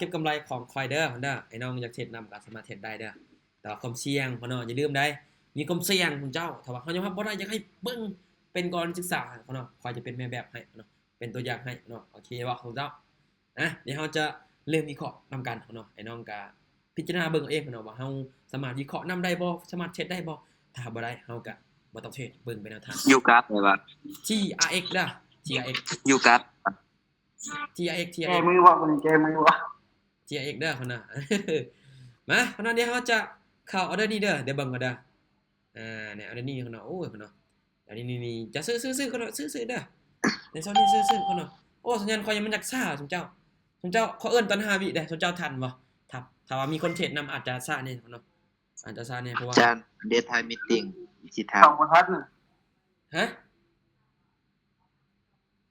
เก็บกำไรของคอยเด้อคนเด้อไอ้น้องอยากเทรดนำก็สามารถเทรดได้เด้อแต่ว่าความเสี่ยงพ่อน้องอย่าลืมได้มีความเสี่ยงคุณเจ้าถ้าว่าเขายอมรับบ่ได้อยากให้เบิ่งเป็นกรณีศึกษาพ่อน้องคอยจะเป็นแม่แบบให้พ่อน้องเป็นตัวอย่างให้พ่อน้องโอเคบ่คุณเจ้าเดี๋ยวเราจะเริ่มวิเคราะห์นำกันพ่อน้องไอ้น้องก็พิจารณาเบิ่งเอาเองพ่อน้องว่าเฮาสามารถวิเคราะห์นำได้บ่สามารถเทรดได้บ่ถ้าบ่ได้เฮาก็บ่ต้องเทรดเบิ่งไปแนวทาง อยู่กับเลยว่า TRX เด้อ TRX อยู่กับ TRX แก TRX มือว่ามันแกมือว่า TRX เด้อคนน่ะ มาคนนั้นเดี๋ยวเราจะเข้าออเดอร์นี้เด้อเดี๋ยวเบิ่งกันเด้อเนี่ยออเดอร์นี้คนน่ะโอ้ยคนน่ะเดี๋ยวนี่จะซื้อคนน่ะซื้อเด้อในโซนนี้ซื้อคนน่ะโอ้สัญญาณคอยยังมันจักซ่าสมเจ้าขอเอิ้นตอน5วิได้สมเจ้าทันบ่ถ้าว่ามีคนเทรดนำอาจจะซ่าแน่คนน่ะอาจจะซ่าแน่เพราะว่า อาจารย์เดทไทม์มีตติ้งสิถาม เขาบ่ทัน ฮะ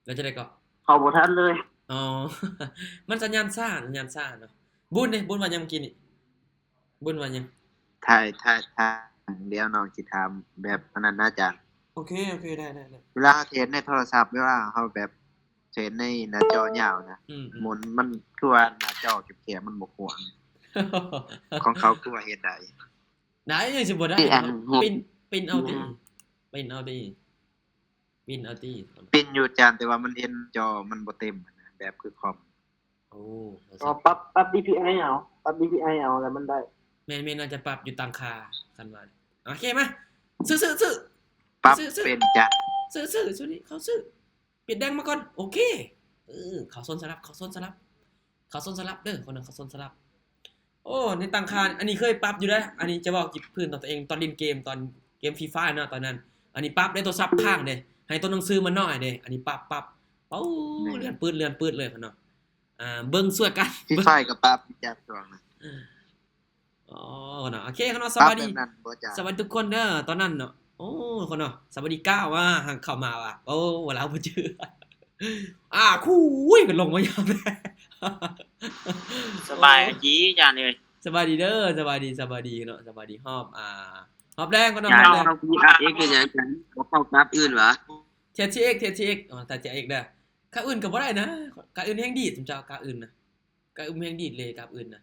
แล้วจะได้ก็ เขาบ่ทันเลย อ๋อ มันสัญญาณซ่าเนาะบุญว่ายังเมื่อกี้นี่บุญว่ายัง ถ่ายเดี๋ยวน้องสิถามแบบอันนั้นนะอาจารย์ โอเคได้ เวลาเทรนในโทรศัพท์เวลาเฮาแบบเทรนในหน้าจอยาวนะ หมุนมันคือว่าหน้าจอแคบๆมันบ่กว้างของเขาคือว่าเฮ็ดได้ ได้ยังสิบ่ได้ ที่อัน ปินเอาติปินเอาติ ปิ้นอยู่อาจารย์แต่ว่ามันเห็นจอมันบ่เต็มนะแบบคือคอม โอ้ ก็ปรับ DPI เอาปรับ DPI เอาแล้วมันได้ แม่นน่าจะปรับอยู่ตามค่าคันว่าโอเคมาซื้อ ปรับ ซื้อ เป็นจ้ะ ซื้อนี่เขาซื้อปิดแดงมาก่อนโอเคเขาซนสลับเด้อคนนึงเขาซนสลับโอ้ในตังคารอันนี้เคยปรับอยู่เด้ออันนี้จะบอกจิบพื้นตอนตัวเองตอนเล่นเกมตอนเกม FIFA เนาะตอนนั้นอันนี้ปรับได้ตัวซับข้างเด้ให้ตัวหนังสือมันน้อยเด้อันนี้ปรับโอ้เลื่อนปืดเลยพุ่นเนาะเบิ่งสวยกัน พี่ไฟก็ปรับจ้ะช่วงนั้น อ๋อเนาะโอเคเนาะส ปรับ วัส แบ ดี บนั้นบ่จ้ะ สวัสดีทุกคนเด้อตอนนั้นเนาะโอ้คนเนาะสวัสดีก้าวว่าหังเข้ามาว่ะโอ้ว่าเราบ่เจอคุยกันลงมายามแล้ สบายจีจานเลย สบายดีเด้อสบายดีเนาะสบายดีฮอบฮอบแดงก็เนาะ จา ฮ น อบแดง เราพีอาร์เอ็กซ์คือหยังจันบ่เข้ากับอื่นวะ TTX อ๋อแต่ TTX เด้อค่าอื่นก็บ่ได้นะค่าอื่นแฮงดีดสมเจ้าค่าอื่นนะค่าอื่นแฮงดีดเลยค่าอื่นนะ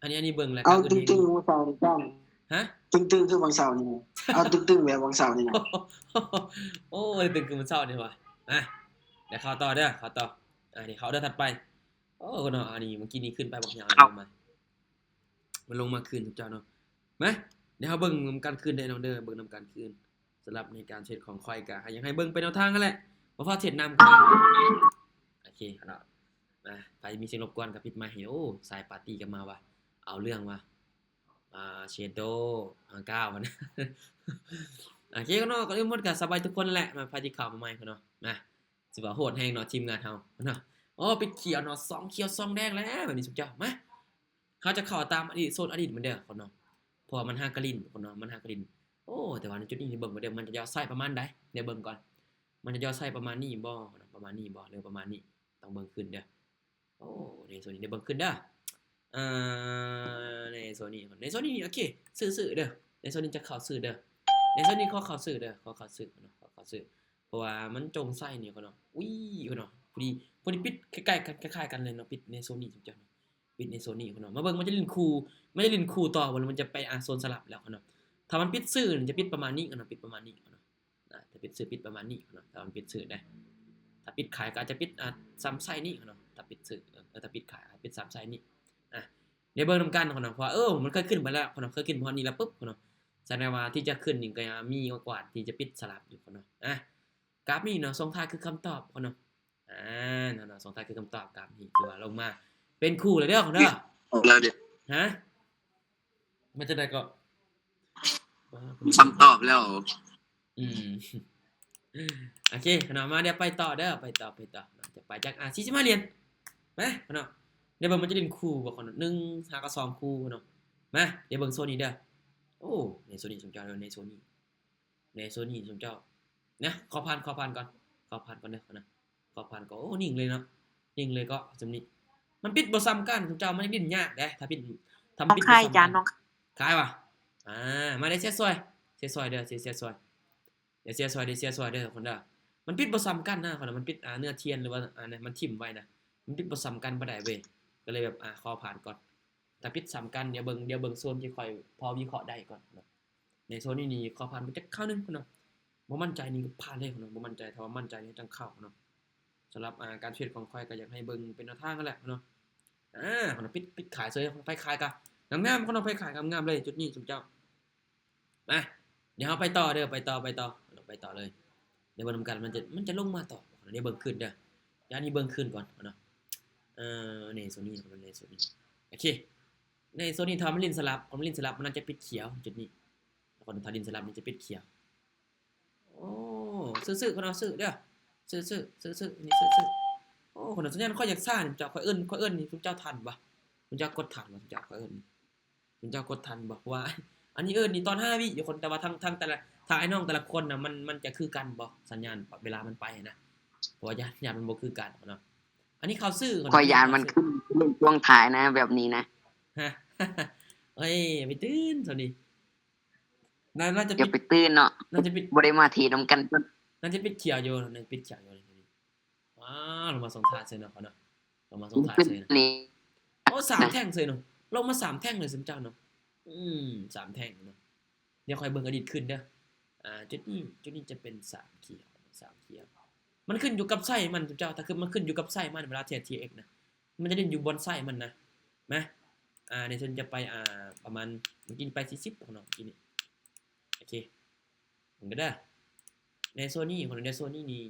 อันนี้เบิ่งแล้ว เอา ค่าอื่น ตึงๆวันเสาร์นี่จ้าง ฮะ ตึงๆคือวันเสาร์นี่เอาตึงๆแบบวันเสาร์นี่นะ โอ้ยตื่นขึ้นมาเช้านี่ว่ะเดี๋ยวเข้าต่อเด้อนี่เข้าเด้อถัดไปโอ้เนาะอันนี้เมื่อกี้นี้ขึ้นไปบอกยาวลงมามันลงมาคืนทุกเจ้าเนาะมาเดี๋ยวเฮาเบิ่งนำการคืนได้เนาะเด้อเบิ่งนำการคืนสำหรับในการเทรดของข่อยก็อยากให้เบิ่งไปแนวทางนั่นแหละบ่พอเทรดนำกันโอเคเนาะไปมีเสียงรบกวนกับปิดไมค์ให้โอ้สายปาร์ตี้กันมาว่ะเอาเรื่องว่ะเชโดก้าวมัน โอเคก็เนาะก็หมดก็สบายทุกคนแหละมาพาที่ข่าวมาใหม่เนาะสิว่าโหดแฮงเนาะทีมงานเฮาเนาะโอ้ปิดเขียวเนาะ2เขียว2แดงแล้วแบบนี้สุดยอดมาเขาจะเข้าตามอดีตโซนอดีตเหมือนเดิมคนเนาะเพราะมันหากระลินคนเนาะมันหากระลินโอ้แต่ว่าในจุดนี้เบิ่งเหมือนเดิมมันจะย่อไส้ประมาณใดเดี๋ยวเบิ่งก่อนมันจะย่อไส้ประมาณนี้บ่ประมาณนี้บ่หรือประมาณนี้ต้องเบิ่งขึ้นเด้อโอ้ในโซนนี้เดี๋ยวเบิ่งขึ้นเด้อในโซนนี้โอเคซื้อเด้อในโซนนี้จะเข้าซื้อเด้อในโซนนี้เขาซื้อเด้อเขาซื้อเนาะเขาซื้อเพราะว่ามันจงไส้นี่เขาเนาะอุ้ยเขาเนาะพอดีปิดใกล้ๆกันคล้ายๆกันเลยเนาะปิดในโซนนี้จังเนาะปิดในโซนนี้เขาเนาะมาเบิ่งมันจะลินคูไม่ได้ลินคูต่อบ่มันจะไปโซนสลับแล้วเขาเนาะถ้ามันปิดซื้อจะปิดประมาณนี้เนาะปิดประมาณนี้เนาะถ้าปิดซื้อปิดประมาณนี้เนาะถ้ามันปิดซื้อได้ถ้าปิดขายก็อาจจะปิดซ้ำไส้นี่เนาะถ้าปิดซื้อถ้าปิดขายปิดซ้ำไส้นี่เดี๋ยวเบิ่งนำกันเขาเนาะเพราะมันเคยขึ้นไปแล้วเขาเนาะเคยขึ้นพอนี้แล้วปุ๊บเขาเนาะแสดงว่าที่จะขึ้นนี่ก็มีกว่าที่จะปิดสลับอยู่เขาเนาะกราฟนี่เนาะส่งท้ายคือคำตอบเขาเนาะนั่นเนาะส่งท้ายคือคำตอบกราฟนี่คือว่าลงมาเป็นคู่เลยเด้อเขาเด้อ แล้วเดี๋ยว ฮะมันจะได้ก็ คำตอบแล้ว โอเคเนาะมาเดี๋ยวไปต่อเด้อไปต่อจะไปจาก45เหรียญมาเนาะเดี๋ยวเบิ่งมันจะเล่นคู่บ่เขาเนาะ1 5กับ2คู่เนาะมาเดี๋ยวเบิ่งโซนนี้เด้อโอ้ในโซนนี้สมเจ้าในโซนนี้สมเจ้านะขอผ่านก่อนเด้อนะขอผ่านก็โอ้นิ่งเลยเนาะนิ่งเลยก็สำนี้มันปิดบ่ซ้ำกันสมเจ้ามันดิ้นยากเด้ถ้าปิดทำปิดบ่ซ้ำกัน จานน้อง ขายว่ะมาได้เสียซอยเด้อเสียซอยเดี๋ยวเสียซอยเด้อคนเด้อมันปิดบ่ซ้ำกันนะคนน่ะมันปิดเนื้อเทียนหรือว่าเนี่ยมันทิ่มไว้นะมันปิดบ่ซ้ำกันบ่ได้เว้ยก็ ก็เลยแบบขอผ่านก่อนแต่ปิดซ้ำกันเดี๋ยวเบิ่งโซนที่ค่อยพอวิเคราะห์ได้ก่อนเนาะในโซนนี้ขอผ่านไปจักคราวนึงเนาะบ่มั่นใจนี่ก็ผ่านเลยเนาะบ่มั่นใจถ้าว่ามั่นใจนี่จังเข้าเนาะสำหรับการเทรดของค่อยก็อยากให้เบิ่งเป็นแนวทางกันแหละเนาะคนปิดขายเซยไปขายกะงามๆคนเอาไปขายงามๆเลยจุดนี้จุ๊บเจ้ามาเดี๋ยวเฮาไปต่อเด้อไปต่อเลยเดี๋ยวเบิ่งนำกันมันจะลงมาต่อเดี๋ยวเบิ่งขึ้นเด้อย่านนี้เบิ่งขึ้นก่อนเนาะนี่โซนนี้ในโซนนี้โอเคในโซนนี้ทำลินสลับมันน่าจะปิดเขียวจุดนี้คนทำลินสลับนี่จะปิดเขียวโอ้ซื้อคนเอาซื้อเด้อซื้อนี่ซื้อโอ้คนเอาสัญญาณค่อยอยากซ่านี่เจ้าค่อยเอิ้นนี่คุณเจ้าทันบ่คุณเจ้ากดทันบ่คุณเจ้าค่อยเอิ้นคุณเจ้ากดทันบ่ว่าอันนี้เอิ้นนี่ตอน5วิอยู่คนแต่ว่าทั้งแต่ละทางไอ้น้องแต่ละคนน่ะมันจะคือกันบ่สัญญาณเวลามันไปนะเพราะว่าญาณมันบ่คือกันเนาะอันนี้เขาซื้อ คอยยานมันขึ้นช่วงท้ายนะแบบนี้นะ ฮะ เฮ้ยไปตื่นสวัสดีน่าจะ อย่าไปตื่นเนาะ น่าจะปิด บ่ได้มาทีนำกัน น่าจะปิดเขียวอยู่น่าจะปิดเขียวอยู่เลยว้าวลงมาส่งท้ายเซยเนาะเขาเนาะลงมาส่งท้าย ขึ้น เซยเนาะ นี่ โอ้3แท่งเซยเนาะลงมา3แท่งเลยสมเจ้าเนาะ3แท่งเนาะเดี๋ยวค่อยเบิ่งอดีตขึ้นเด้อจุดนี้จะเป็น3เขียวมันขึ้นอยู่กับไส้มันสมเจ้าถ้าคือมันขึ้นอยู่กับไส้มันเวลาเทียบ TX นะมันจะเล่นอยู่บนไส้มันนะมั้ยในส่วนจะไปประมาณเมื่อกี้ไป40ของน้องกินนี่โอเคมันก็ได้ในโซนนี้คนในโซนนี้นี่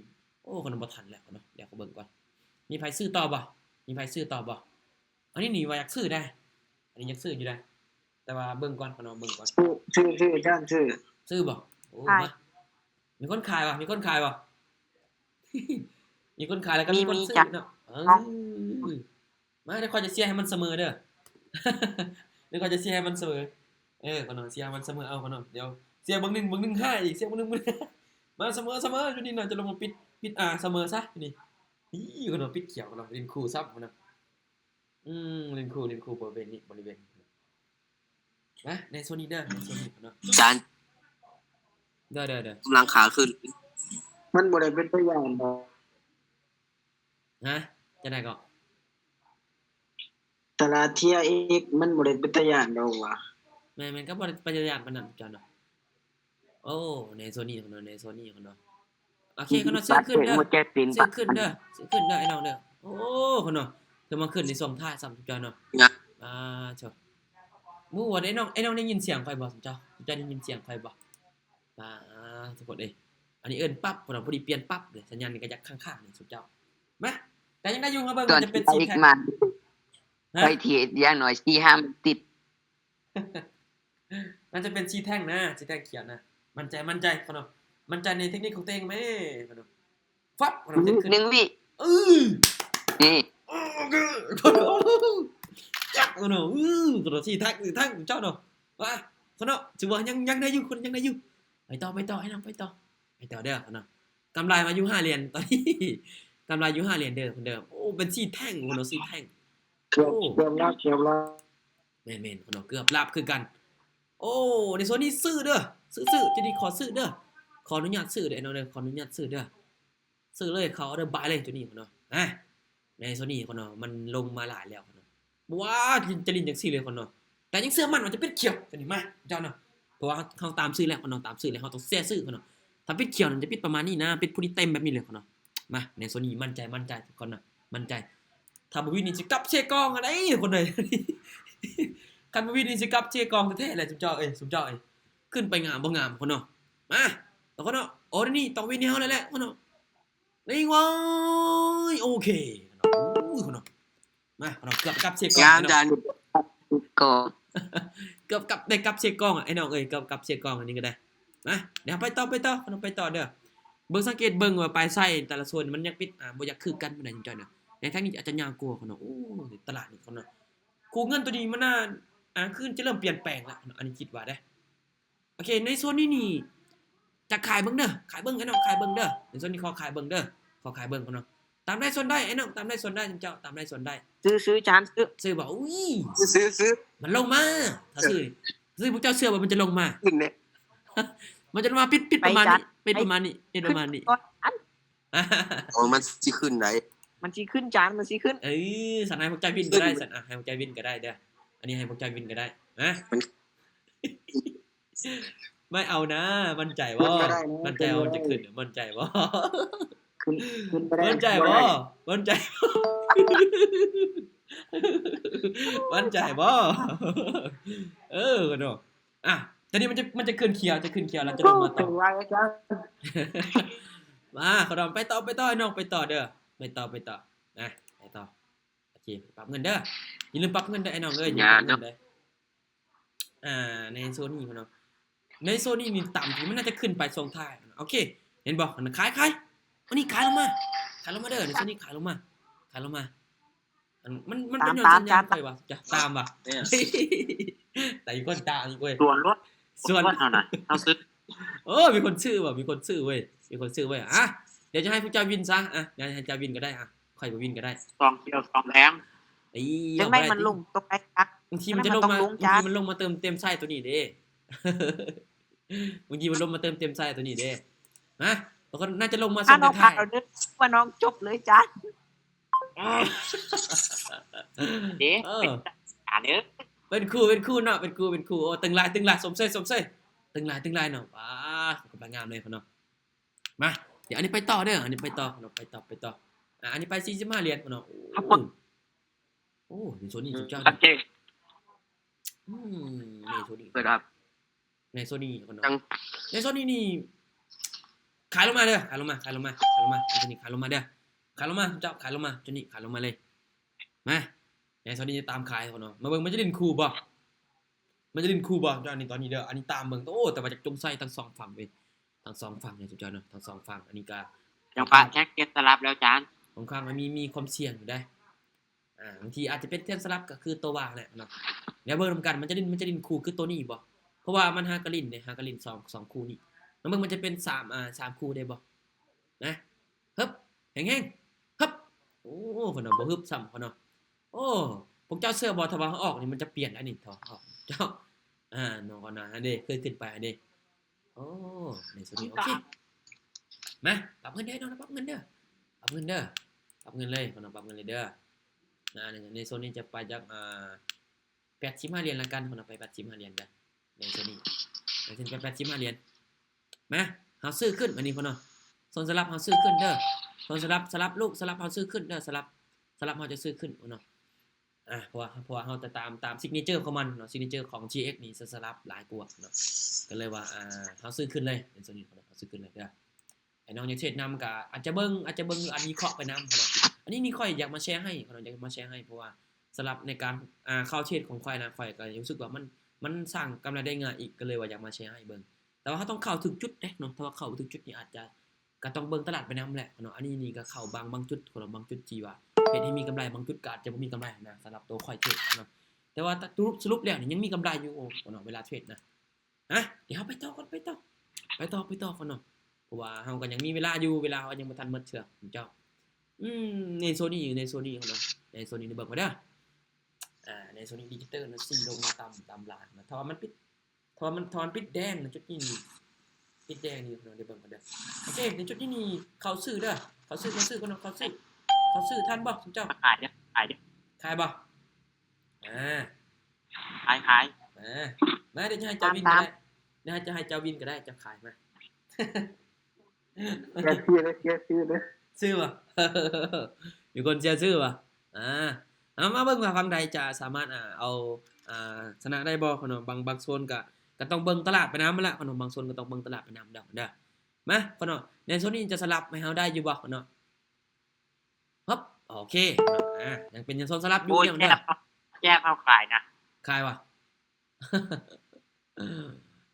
โอ้คนบ่ทันแล้วเนาะเดี๋ยวเขาเบิ่งก่อนมีไผซื้อต่อบ่อันนี้หนีว่าอยากซื้อได้อันนี้อยากซื้ออยู่ได้แต่ว่าเบิ่งก่อนคนน้องเบิ่งก่อน ชื่อด้านชื่อซื้อบ่โอ้มามีคนขายบ่มีคนขายแล้วก็มีคนซื้อเนาะมาเดี๋ยวค่อยจะเสียให้มันเสมอเด้อ เดี๋ยวค่อยจะเสียให้มันเสมอคนน้องเสียมันเสมอเอาคนน้องเดี๋ยวเสียเบิ่ง1 5อีกเสียเบิ่ง1มาเสมออยู่นี่น่ะจะลงมาปิดเสมอซะนี่คนน้องปิดเขียวคนน้องเล่นคู่ซับคนน้องเล่นคู่บริเวณนะในโซนนี้เด้อในโซนนี้คนน้อง จาน เด้อ กำลังขาขึ้น มันบ่ได้เป็นตัวอย่างบ่ ฮะจะได้ก็ ตลาดเทียอีกมันบ่ได้เป็นตัวอย่างดอกว่ะ แม่นก็บ่ได้พยายามปานนั้นจ้ะเนาะโอ้ในโซนนี้คนน้องโอเคคนน้องซื้อขึ้นเด้อ หัวใจตีน ซื้อขึ้นเด้อไอ้น้องเด้อโอ้คนน้องคือมาขึ้นในส่งท้ายซ้ำจ้ะเนาะเจ้ามื้อว่าไอ้น้องได้ยินเสียงใครบ่เจ้าได้ยินเสียงใครบ่ทุกคนอันนี้เอิ้นปั๊บคนน้องพอดีเปลี่ยนปั๊บเลยสัญญาณนี่ก็ยักข้างๆนี่สุดเจ้ามาแต่ยังได้อยู่ครับเบิ่ง ตอ มัน นจะเป็นสี อีก แท็ก มาไปทีอย่างน้อย4-5ติด มันจะเป็นสีแท่งนะสีแท่งเขียวนะมั่นใจคนน้องมั่นใจในเทคนิคของตัวเองมั้ยคนน้องฟับคนน้องขึ้น 1 วิ นี่ จักคนน้องคนน้องสีแท่งเจ้าเนาะว่าคนน้องถือว่ายังได้อยู่คนยังได้อยู่ไปต่อให้น้องไปต่อเด้อคนน้องกำไรมาอยู่5เหรียญตอนนี้กำไรอยู่5เหรียญเด้อคนเดิมโอ้เป็นสีแท่งคนน้องสีแท่ง เกือบแล้ว แม่นคนน้องเกือบลับคือกันโอ้ในโซนนี้ซื้อเด้อซื้อจะดีขอซื้อเด้อขออนุญาตซื้อเด้อน้องเด้อขออนุญาตซื้อเด้อซื้อเลยเขาเอาเด้อบายเลยจุดนี้คนน้องในโซนนี้คนน้องมันลงมาหลายแล้วคนน้องว้าจะลินจังซี่เลยคนน้องแต่ยังเสื้อมันจะเป็นเขียวจังนี้มาเจ้าเนาะเพราะว่าเขาตามซื้อแล้วคนน้องตามซื้อแล้วเขาต้องเสียซื้อคนน้องถ้าปิดเขียวมันจะปิดประมาณนี้นะปิดผู้ที่เต็มแบบนี้เลยคนน้องมาในโซนนี้มั่นใจทุกคนนะมั่นใจถ้าบ่วินนี่สิกลับเชกองอะไรคนใด คันบ่วินนี่สิกลับเชกองแท้ๆแหละสุดเจ้าสุดเจ้าขึ้นไปงามบ่งามคนเนาะมาแล้วคนเนาะโอ้นี่ต้องวินเฮาแล้วแหละคนเนาะนี่ว้ายโอเคคนเนาะมาคนเนาะเกือบกลับเชกอง ยามจานก็ เกือบกลับได้กลับเชกองไอ้น้องเกือบกลับเชกองอันนี้ก็ได้มาเดี๋ยวไปต่อคนเนาะไปต่อเด้อเบิ่งสังเกตเบิ่งว่าปลายไส้แต่ละส่วนมันยังปิดบ่อยากคือกันปานใดจังจ้อยเนาะในทางนี้อาจจะยากกว่าคนเนาะโอ้ตลาดนี่คนเนาะกูเงินตัวนี้มันน่าขึ้นจะเริ่มเปลี่ยนแปลงแล้วอันนี้คิดว่าได้โอเคในโซนนี้นี่จะขายเบิ่งเด้อขายเบิ่งไอ้น้องขายเบิ่งเด้อในโซนนี้ขอขายเบิ่งเด้อขอขายเบิ่งคนเนาะตามได้ส่วนได้ไอ้น้องตามได้ส่วนได้เจ้าตามได้ส่วนได้ ซื้อจานซื้อบอกอุ้ย ซื้อ มันลงมาถ้าซื้อพวกเจ้าเชื่อว่ามันจะลงมา ขึ้นเนี่ย มันจะมาปิดประมาณนี้ปิดประมาณนี้ โอ้มันสิขึ้นไหน มันสิขึ้นจานมันสิขึ้น สันให้พวกใจวินก็ได้สันให้พวกใจวินก็ได้เด้ออันนี้ให้พวกใจวินก็ได้นะไม่เอานะมั่นใจว่ามั่นใจว่ามันจะขึ้นมั่นใจว่า ขึ้นไปได้ มั่นใจบ่มั่นใจมั่นใจบ่กันเนาะตอนนี้มันจะขึ้นเขียวแล้วจะลงมาต่อ ถึงไรอาจารย์ มาขอดอมไปต่อให้น้องไปต่อเด้อไปต่อนะไปต่อโอเคปรับเงินเด้ออย่าลืมปรับเงินเด้อไอ้น้องเอ้ยอย่าลืมปรับเงินเด้อในโซนนี้เนาะในโซนนี้นี่ต่ำที่มันน่าจะขึ้นไปทรงท้ายโอเคเห็นบ่ขายวันนี้ขายลงมาเด้อในโซนนี้ขายลงมามันเป็นสัญญาณไปว่ะจะตามว่ะ เนี่ย แต่อีกคนตามอีกเว้ย ส่วนลด ส่วน เท่านั้นเอาซื้อ มีคนชื่อว่ะมีคนชื่อเว้ยเดี๋ยวจะให้พวกเจ้าวินซะเดี๋ยวให้เจ้าวินก็ได้ค่อยไปวินก็ได้ ซองเดียวซองแรง จังได๋มันลงตรงไหนครับ บางทีมันจะลงมาเติมเต็มไส้ตัวนี้เด้ บางทีมันลงมาเติมเต็มไส้ตัวนี้เด้นะแล้วก็น่าจะลงมาส่ ถ้าง น้อง ท้าย เอานึกว่าน้องจบเลยจ้ะ เด้เด้อ เป็นคู่เนาะเป็นคู่โอ้ตึงลายสมเสยตึงลายเนาะกำลังงามเลยพ่อเนาะมาเดี๋ยวอันนี้ไปต่อเด้ออันนี้ไปต่อเนาะไปต่ออันนี้ไป45เหรียญพ่อเนาะโอ้ในโซนนี้สุดยอด โอเค ในโซนนี้ เปิดครับ ในโซนนี้พ่อเนาะในโซนนี้นี่ขายลงมาเด้อขายลงมาในโซนนี้ขายลงมาเด้อขายลงมาเจ้าขายลงมาโซนนี้ขายลงมาเลยมาในโซนนี้จะตามขายพ่อเนาะมาเบิ่งมันจะเล่นคู่บ่เจ้านี่ตอนนี้เด้ออันนี้ตามเบิ่งแต่ว่าจะจงใส่ทั้ง2ฝั่งเว้ยทั้ง2ฝั่งเนี่ยสุดยอดเนาะทั้ง2ฝั่งอันนี้ก็ จังหวะแจ็คเก็ตสลับแล้วจาน ค่อนข้างมันมีความเสี่ยงอยู่ได้บางทีอาจจะเป็นเทียนสลับก็คือตัวว่างแหละเนาะเดี๋ยวเบิ่งนำกันมันจะดินคู่คือตัวนี้บ่เพราะว่ามันหากะลินเนี่ยหากะลิน2คู่นี้แล้วมันจะเป็น3คู่ได้บ่นะฮึบแห้งๆฮึบโอ้พ่นน่ะบ่ฮึบซ้ำพ่นเนาะโอ้พวกเจ้าเสื้อบอลถ้าว่าออกนี่มันจะเปลี่ยนอันนี้เถาะเจ้าน้องก็นะอันนี้เคยขึ้นไปอันนี้โอ้ในส่วนนี้โอเคมาปรับเงินได้น้องปรับเงินเด้อปรับเงินเลยพ่นน่ะปรับเงินเลยเด้อในโซนนี้จะไปจาก85เหรียญละกันพ่นน่ะไป85เหรียญเด้อในโซนนี้ไป85เหรียญมาเฮาซื้อขึ้นอันนี้พ่นเนาะโซนสลับเฮาซื้อขึ้นเด้อโซนสลับลูกสลับเฮาซื้อขึ้นเด้อสลับเฮาจะซื้อขึ้นเนาะเพราะว่าเฮาจะตามซิกเนเจอร์ของมันเนาะซิกเนเจอร์ของ GX นี่สลับหลายกว่าเนาะก็เลยว่าเฮาซื้อขึ้นเลยในโซนนี้เฮาซื้อขึ้นเลยเด้อไอ้น้องอยากเทรดนำก็อาจจะเบิ่งอันนี้เคาะไปนำเนาะอันนี้นี่ค่อยอยากมาแชร์ให้เนาะอยากมาแชร์ให้เพราะว่าสลับในการเข้าเทรดของค่อยนะค่อยก็รู้สึกว่ามันสร้างกำไรได้ง่ายอีกก็เลยว่าอยากมาแชร์ให้เบิ่งแต่ว่าเฮาต้องเข้าถึงจุดเด้เนาะถ้าว่าเข้าถึงจุดนี้อาจจะก็ต้องเบิ่งตลาดไปนำแหละเนาะอันนี้นี่ก็เข้าบางจุดคนละบางจุดที่ว่าเฮ็ดให้มีกำไรบางจุดก็อาจจะบ่มีกำไรนะสำหรับตัวค่อยเทรดเนาะแต่ว่าสรุปแล้วนี่ยังมีกำไรอยู่เนาะเวลาเทรดนะเดี๋ยวเฮาไปต่อก่อนไปต่อก่อนเนาะเพราะว่าเฮาก็ยังมีเวลาอยู่เวลาเฮายังบ่ทันหมดเชือกเจ้าในโซนนี้เนาะในโซนนี้นี่เบิ่งไว้เด้อในโซนนี้ดิจิตอลนะ4ลงมาตามหลาดนะถ้าว่ามันปิดแดงนะจุดนี้ปิดแดงนี่เนาะเดี๋ยวเบิ่งกันเด้อโอเคในจุดนี้นี่เขาซื้อเด้อเขาซื้อก่อนเนาะเขาซื้อทันบ่เจ้า ขายเด้อ ขายบ่ขายมาเดี๋ยวจะให้เจ้าวินก็ได้จะขายมา แกชื่อเลย ซื้อป่ะ มีคนเชียร์ซื้อป่ะมาเบิ่งว่าฝั่งใดจะสามารถเอาชนะได้บ่คนบางโซนก็ต้องเบิ่งตลาดไปนำละคนบางโซนก็ต้องเบิ่งตลาดไปนำเด้อมาคนในโซนนี้จะสลับให้เฮาได้อยู่บ่คนฮึบโอเคยังเป็นโซนสลับอยู่เนี่ยเด้อ แยกเอาขายนะ ขายว่ะ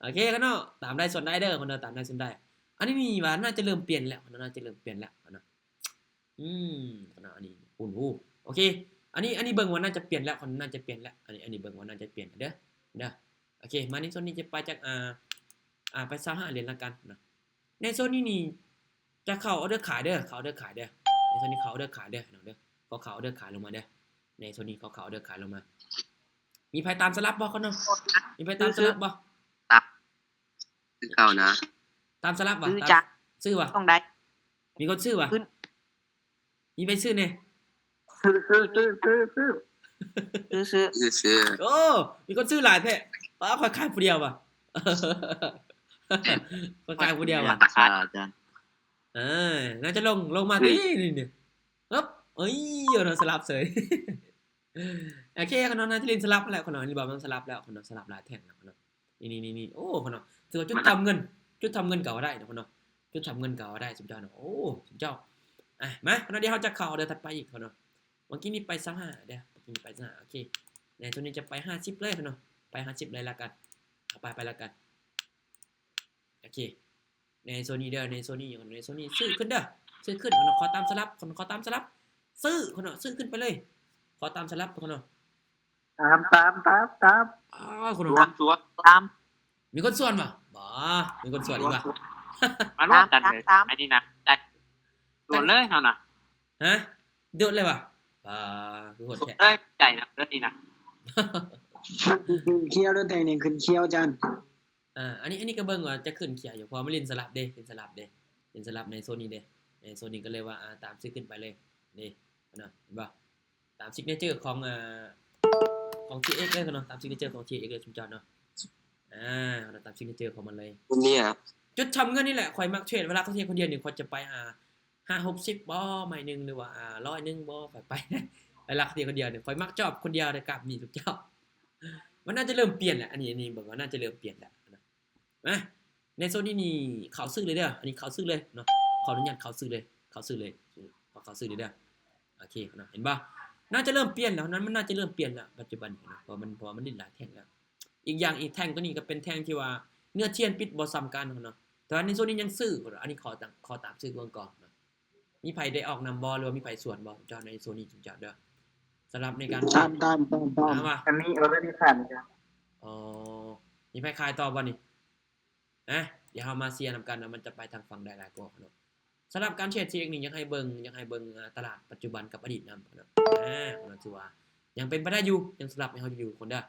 โอเคกันเนาะตามได้ส่วนได้เด้อคนตามได้ส่วนได้อันนี้มีว่าน่าจะเริ่มเปลี่ยนแล้วคนน่าจะเริ่มเปลี่ยนแล้วคนคนอันนี้โอเคอันนี้เบิ่งว่าน่าจะเปลี่ยนแล้วคนน่าจะเปลี่ยนแล้วอันนี้เบิ่งว่าน่าจะเปลี่ยนเด้อโอเคมาในโซนนี้จะไปจากไป25เหรียญละกันนะในโซนนี้นี่จะเข้าออเดอร์ขายเด้อในโซนนี้เขาออเดอร์ขายเด้อเนาะเด้อเขาออเดอร์ขายลงมาเด้อในโซนนี้เขาออเดอร์ขายลงมามีใครตามสลับบ่คนเนาะมีใครตามสลับบ่ คือเก่านะ ตามสลับบ่ ซื้อจ้ะ ซื้อบ่ ต้องได้ มีคนซื้อบ่ ขึ้น มีไปซื้อเนี่ย ซื้อ ซื้อ โอ้มีคนซื้อหลายแท้ป้าคอยขายผู้เดียวป่ะ คอยขายผู้เดียว อา ป่ะ จารย์อาจารย์ น่าจะลงมาที่นี่เนี่ยปึ๊บเอ้ยเอานอนสลับเสย โอเคคนนอนนาทีลินสลับแล้วคนนอนรีบบอกมันสลับแล้วคนนอนสลับหลายแท่งแล้วคนนอนนี่โอ้คนนอนถือว่าจุดทำเงินเก่าได้นะคนนอนจุดทำเงินเก่าได้สุดยอดเนาะโอ้สุดยอดมาคนนอนเดี๋ยวเขาจะเข้าเดี๋ยวถัดไปอีกคนนอนเมื่อกี้นี่ไป25เดี๋ยวเมื่อกี้นี่ไป25โอเคในตัวนี้จะไป50เลยคนนอนไป50เลยละกันเอาไปละกันโอเคในโซนนี้เด้อในโซนนี้ซื้อขึ้นเด้อซื้อขึ้นคนนอนขอตามสลับซื้อคนนอนซื้อขึ้นไปเลยขอตามสลับคนนอน ตาม คน ส น ว อน นสวนตาม มีคนส่วนป่ะมีคนส่วนอีกป่ะ มาลงกันเลยไอ้นี่นะได้สวนเลยเท่าน่ะ ฮะเดือดเลยป่ะคือโหด สวน แท้ เลยใจนะเรื่องนี้นะ ขึ้นเคี้ยวด้วยแต่นี่ขึ้นเคี้ยวจัน อันนี้ก็เบิ่งว่าจะขึ้นเขียอยู่พอมาเล่นสลับเในโซนนี้เด้ในโซนนี้ก็เลยว่าตามซื้อขึ้นไปเลยนี่นะเห็นป่ะตามซิกเนเจอร์ของ TX เลยเนาะตามซิกเนเจอร์ของ TX เลยชุมจอดเนาะเราตามซิกเนเจอร์ของมันเลย ๆเนี่ย จุดทำเงินนี่แหละข่อยมักเทรดเวลาเขาเทรดคนเดียวนี่ข่อยจะไป50-60บ่ใหม่นึงหรือว่า100นึงบ่ข่อยไปเวลาเขาเทรดคนเดียวเนี่ยข่อยมักชอบคนเดียวได้กับนี่ทุกเจ้ามันน่าจะเริ่มเปลี่ยนแหละอันนี้เบิ่งว่าน่าจะเริ่มเปลี่ยนแล้วนะในโซนนี้เขาซื้อเลยเด้ออันนี้เขาซื้อเลยเนาะขออนุญาตเขาซื้อเลยขอเขาซื้อเลยเด้อโอเคนะเห็นป่ะน่าจะเริ่มเปลี่ยนแล้วนั้นมันน่าจะเริ่มเปลี่ยนแล้วปัจจุบันนะเพราะมันดิ้นหลายแท่งแล้วอีกแท่งตัวนี้ก็เป็นแท่งที่ว่าเนื้อเทียนปิดบ่ซ้ำกันเนาะแต่ในโซนนี้ยังซื้ออันนี้ขอตามซื้อก่อนนะมีไผได้ออกนำบ่หรือว่ามีไผส่วนบ่จอในโซนนี้จริงๆเด้อสำหรับในการ ตาม ว่า อันนี้เอาได้ผ่านจ้ะ มีไผขายต่อบ่นี่เดี๋ยวเฮามาเชียร์นำกันนะมันจะไปทางฝั่งใดหลายกว่าเนาะสำหรับการเทรด TX นี่ยังให้เบิ่งตลาดปัจจุบันกับอดีตนำเนาะคนถือว่ายังเป็นไปได้อยู่ยังสลับให้เฮาอยู่คนเด้อ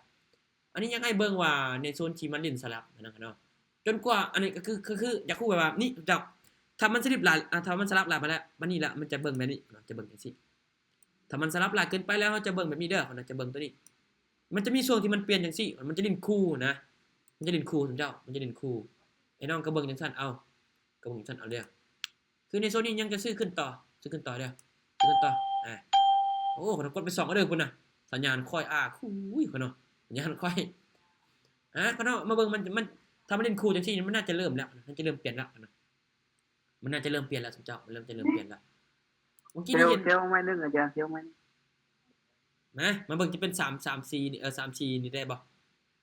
อันนี้ยังให้เบิ่งว่าในโซนที่มันเล่นสลับนะครับเนาะจนกว่าอันนี้ก็คืออยากคู่แบบว่านี่เจ้าถ้ามันสลับหลายถ้ามันสลับหลายมาแล้วมันนี่ละมันจะเบิ่งแบบนี้จะเบิ่งจังซี่ถ้ามันสลับหลายเกินไปแล้วเฮาจะเบิ่งแบบนี้เด้อคนจะเบิ่งตัวนี้มันจะมีช่วงที่มันเปลี่ยนจังซี่มันจะเล่นคู่นะมันจะเล่นคู่เจ้ามันจะเล่นคู่ไอ้น้องก็เบิ่งจังซั่นเอาก็เบิ่งจังซั่นเอาเด้อคือในโซนนี้ยังจะซื้อขึ้นต่อเด้อซื้อขึ้นต่อโอ้คนกดไป2ก็เด้อพุ่นน่ะสัญญาณค่อยคุยคนเนาะสัญญาณค่อยคนเนาะมาเบิ่งมันถ้ามันเล่นคู่จังซี่มันน่าจะเริ่มแล้วมันจะเริ่มเปลี่ยนแล้วนะมันน่าจะเริ่มเปลี่ยนแล้วสมเจ้ามันจะเริ่มเปลี่ยนแล้วเมื่อกี้นี่เห็น เที่ยวไม่นึงอาจารย์เที่ยวไม่ มาเบิ่งจะเป็น3-4นี่3-4นี่ได้บ่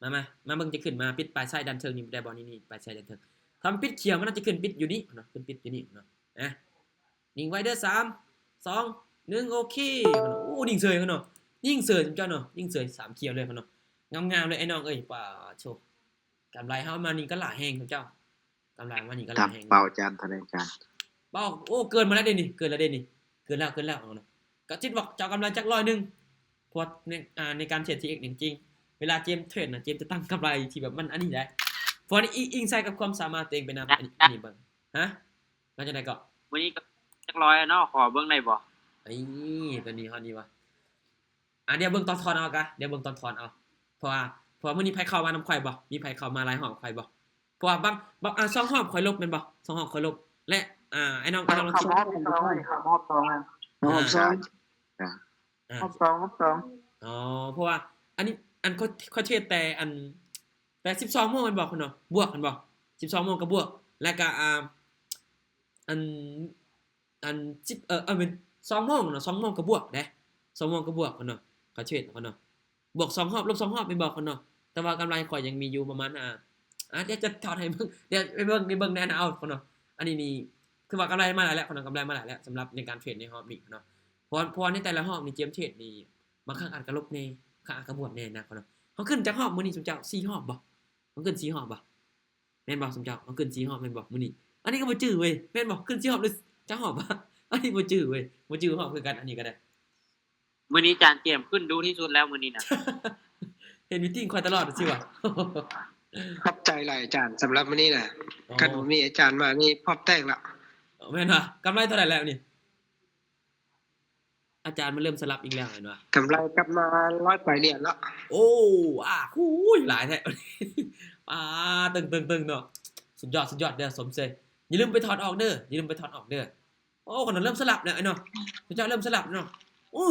มาเบิ่งจะขึ้นมาปิดปลายไส้ดันเทิงนี่ได้บ่นี่ปลายไส้ดันเทิงทำปิดเขียวมันน่าจะขึ้นปิดอยู่นี่เนาะขึ้นปิดอยู่นี่เนาะนิ่งไว้เด้อ3 2 1โอเคโอ้นิ่งเสยเนาะนิ่งเสยเจ้าเนาะนิ่งเสย3เขียวเลยเนาะงามๆเลยไอ้น้องเอ้ยป่าโชกำไรเฮามานี่ก็หลายแฮงเจ้ากำไรมานี่ก็หลายแฮง ทำเป่าจานทนายจาน เป้าโอ้เกินมาแล้วเด้นี่เกินแล้วเนาะก็คิดว่าจะเอากำไรจัก100นึงเพราะในการเทรด TX จริงๆเวลาเจมเทรดน่ะเจมจะตั้งกำไรที่แบบมันอันนี้ได้เพราะนี่อิงใส่กับความสามารถตัวเองไปนำอันนี้เบิ่งมาจากไหนก็ วันนี้ก็จักร้อยเนาะขอเบิ่งได้บ่ ไอ้ตัวนี้ฮอดนี่วะเดี๋ยวเบิ่งตอนถอนเอากะเดี๋ยวเบิ่งตอนถอนเอาเพราะว่ามื้อนี้ไผเข้ามานำข่อยบ่มีไผเข้ามาหลายหอบข่อยบ่เพราะว่าบาง2หอบข่อยลบแม่นบ่2หอบข่อยลบและไอ้น้องลองคิด มอบสองเพราะว่าอันนี้เขาเทรดแต่12โมงมันบอกคนเนาะบวกกันบ่12โมงก็บวกแล้วก็10เป็น2โมงเนาะ2โมงก็บวกเด้2โมงก็บวกคนเนาะเขาเทรดคนเนาะบวก2รอบลบ2รอบเป็นบอกคนเนาะแต่ว่ากำไรข่อยยังมีอยู่ประมาณเดี๋ยวจะถอดให้เบิ่งเดี๋ยวไปเบิ่งแน่นะเอาคนเนาะอันนี้คือว่ากำไรมาหลายแล้วคนเนาะกำไรมาหลายแล้วสำหรับในการเทรดในรอบนี้เนาะเพราะในแต่ละรอบนี่เจมเทรดนี่บางครั้งอาจจะลบแน่ครั้งอาจจะบวกแน่นะคนเนาะเขาขึ้นจากรอบมื้อนี้สมเจ้า4รอบบ่มันขึ้น4รอบบ่แม่นบ่สมเจ้ามันขึ้น4รอบแม่นบ่มื้อนี้อันนี้ก็บ่จื้อเว้ยแม่นบ่ขึ้น4รอบหรือจักรอบบ่อันนี้บ่จื้อเว้ยบ่จื้อรอบคือกันอันนี้ก็ได้ มื้อนี้จานเกมขึ้นดูที่สุดแล้วมื้อนี้นะ เห็นมีติ้งคอยตลอดสิวะ ขอบใจหลายอาจารย์สำหรับวันนี้นะคันมีอาจารย์มานี่พอบแตกละ แม่นว่ะกำไรเท่าไหร่แล้วนี่ อาจารย์มันเริ่มสลับอีกแล้วเห็นป่ะ กำไรกลับมา100 ปลายเหรียญแล้ว โอ้หูยหลายแท้ ตึงเนาะสุดยอดเด้อสมเสยอย่าลืมไปถอดออกเด้อโอ้คนนั้นเริ่มสลับแล้วไอ้เนาะพระเจ้าเริ่มสลับเนาะอู้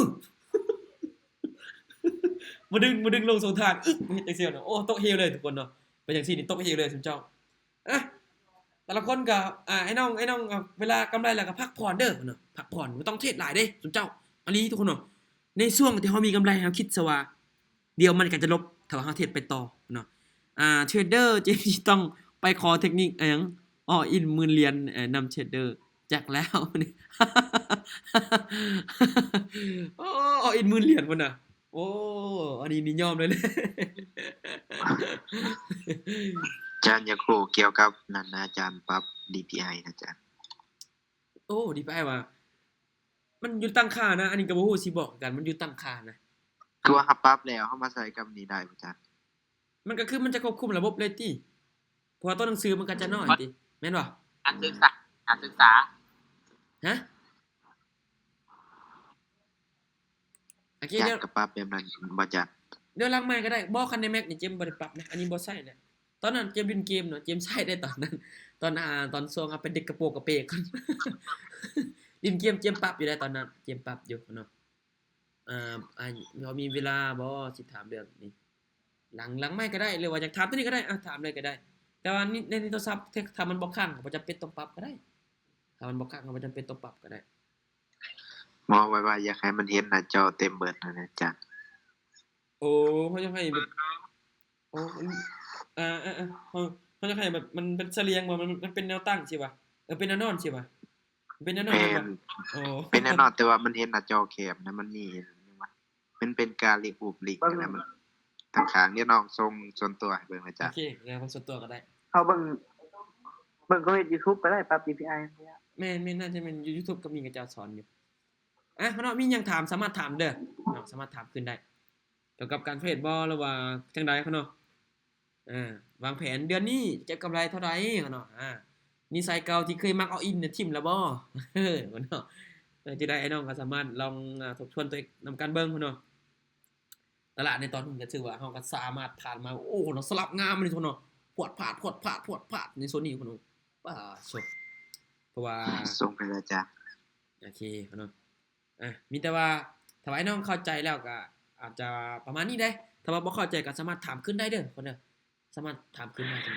มาดึงลงส่งทางอึ๊กเฮ็ดจังซี่เนาะโอ้ตกเฮวเลยทุกคนเนาะเป็นจังซี่นี่ตกเฮวเลยสมเจ้าอะแต่ละคนก็ไอ้น้องเวลากำไรแล้วก็พักผ่อนเด้อเนาะพักผ่อนบ่ต้องเทศหลายเด้สมเจ้าอันนี้ทุกคนเนาะในช่วงที่เฮามีกำไรเฮาคิดซะว่าเดี๋ยวมันก็จะลบถ้าว่าเฮาเทรดไปต่อเนาะเทรดเดอร์จะต้องไปขอเทคนิคหยังอิน10,000 เหรียญนำเทรดเดอร์จักแล้วนี่ อิน10,000 เหรียญพุ่นน่ะโอ้อันนี้นี่ยอมเลย อาจารย์อยากรู้เกี่ยวกับนั่นนะอาจารย์ปรับ DPI นะอาจารย์ โอ้ดีไปว่ามันอยู่ตั้งค่านะ อันนี้ก็บ่ฮู้สิบอกกันมันอยู่ตั้งค่านะ คือว่าเฮาปรับแล้วเฮามาใส่กับนี้ได้บ่อาจารย์ มันก็คือมันจะควบคุมระบบเลยติเพราะว่าตัวหนังสือมันก็จะน้อยติแม่นบ่ การศึกษา ฮะโอเค อาจาร เดี๋ยว ย์ก็ปรับแบบนั้นบ่อาจารย์ เดี๋ยวหลังใหม่ก็ได้บ่คันใน Mac นี่เจมบ่ได้ปรับนะอันนี้บ่ใช้นะตอนนั้นเจมเล่นเกมเนาะเจมใช้ได้ตอนนั้น ตอนช่วงเป็นเด็กกระโปรงกระเปกก่อน เล่นเกมเจมปรับอยู่ได้ตอนนั้นเจมปรับอยู่เนาะเรามีเวลาบ่สิถามเรื่องนี้หลังไม่ก็ได้หรือว่าอยากถามตัวนี้ก็ได้ถามเลยก็ได้ แต่ว่านี่ในโทรศัพท์ถ้ามันบ่ค้างก็บ่จำเป็นต้องปรับก็ได้ถ้ามันบ่ค้างก็บ่จำเป็นต้องปรับก็ได้ มองไว้ว่าอยากให้มันเห็นหน้าจอเต็มเบิดนั่นนะอาจารย์ โอ้เขาจะให้แบบโอ้เขาจะให้แบบมันเป็นเสลียงบ่มันเป็นแนวตั้งใช่ป่ะเป็นแนวนอนใช่ป่ะเป็นแนวนอน แม่ ใช่ป่ะ น โอ้ เป็นแน่นอนแต่ว่ามันเห็นหน้าจอแคบนะมันมีว่ามันเป็นการรีบูปลิงก์นะมันทางข้างเนี่ยน้องส่งส่วนตัวให้เบิ่งนะ โอ จ๊ะ เคงั้นคนส่วนตัวก็ได้ เขาเบิ่งก็เฮ็ด YouTube ก็ได้ปรับ DPI เนี่ย แม่น่าจะเป็น YouTube ก็มีกระจาสอนอยู่พี่น้องมีหยังถามสามารถถามเด้อน้องสามารถถามขึ้นได้เกี่ยวกับการเทรดบ่หรือว่าจังใดพี่น้องวางแผนเดือนนี้จะกำไรเท่าใดพี่น้องนิสัยเก่าที่เคยมักเอาอินเนี่ยทิ่มแล้วบ่พี่น้องจะได้ไอ้น้องก็สามารถลองทบทวนตัวเองนำการเบิ่งพี่น้องตลาดในตอนนี้ก็ถือว่าเฮาก็สามารถผ่านมาโอ้เนาะสลับงามเลยพี่น้องพวดพาดในโซนนี้พี่น้องสุดเพราะว่า ส่งไปเลยจ้ะ โอเคพี่น้องมีแต่ว่าถ้าว่าไอ้น้องเข้าใจแล้วก็อาจจะประมาณนี้ได้ถ้าว่าบ่เข้าใจก็สามารถถามขึ้นได้เด้อคนเด้อสามารถถามขึ้นได้จริง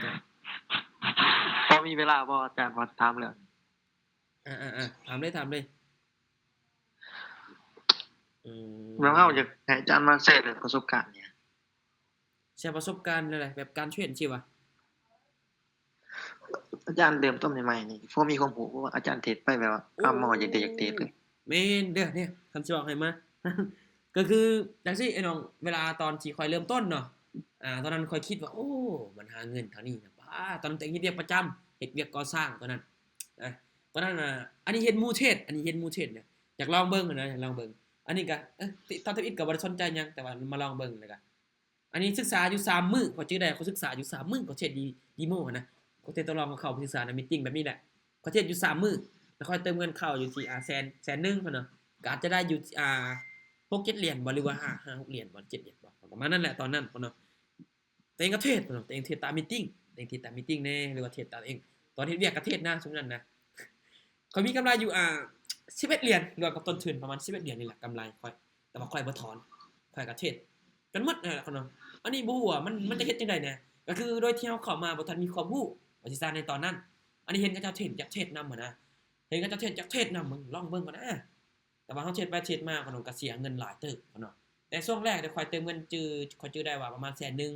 พอมีเวลาบ่อาจารย์มาถามเรื่อง ถามเลยแล้วเฮาอยากให้อาจารย์มาแชร์เรื่องประสบการณ์เนี่ย แชร์ประสบการณ์อะไรแบบการเทรดสิวะ อาจารย์เริ่มต้นใหม่ๆนี่พอมีความรู้ว่าอาจารย์เทศไปแบบว่าหมออยากเทศเลย แม่นเด้อเนี่ยคำสิบอกให้มา ก็คือจังซี่ไอ้น้องเวลาตอนที่ค่อยเริ่มต้นเนาะตอนนั้นค่อยคิดว่าโอ้มันหาเงินเท่านี้นะป้าตอนนั้นตัวเองเฮ็ดเวียกประจำเฮ็ดเวียกก่อสร้างตอนนั้นตอนนั้นอันนี้เฮ็ดหมู่เทศเนี่ยอยากลองเบิ่งนะอยากลองเบิ่งอันนี้ก็ตอนทำอิฐก็บ่ได้สนใจหยังแต่ว่ามาลองเบิ่งเลยก็อันนี้ศึกษาอยู่3มื้อก็จื้อได้เขาศึกษาอยู่3มื้อก็เทศดีโมนะก็เทศต้องลองเข้าไปศึกษาในมีตติ้งแบบนี้แหละก็เทศอยู่3มื้อแล้วค่อยเติมเงินเข้าอยู่ที่แสนนึงพุ่นเนาะก็อาจจะได้อยู่6-7 เหรียญบ่หรือว่า5-6 เหรียญบ่7 เหรียญบ่ประมาณนั้นแหละตอนนั้นพุ่นเนาะตัวเองก็เทศพุ่นเนาะตัวเองเทศตามมีตติ้งตัวเองเทศตามมีตติ้งแน่หรือว่าเทศตามเองตอนเฮ็ดเวียกก็เทศนะช่วงนั้นนะค่อยมีกำไรอยู่11 เหรียญรวมกับต้นทุนประมาณ11 เหรียญนี่แหละกำไรค่อยแต่ว่าค่อยบ่ถอนค่อยก็เทศจนหมดนั่นแหละพุ่นเนาะอันนี้บ่ฮู้ว่ามันจะเฮ็ดจังได๋แน่ก็คือโดยที่เฮาเข้ามาบ่ทันมีความรู้ว่าสิสร้างในตอนนั้น อันนี้เห็นเขาเจ้าเทศอยากเทศนำหั่นนะเห็นเขาเจ้าเทศอยากเทศนำมึงลองเบิ่งก่อนนะแต่ว่าเฮาเทศไปเทศมาพุ่นเนาะก็เสียเงินหลายเติบพุ่นเนาะแต่ช่วงแรกได้ค่อยเติมเงินค่อยจื้อได้ว่าประมาณ100,000นึง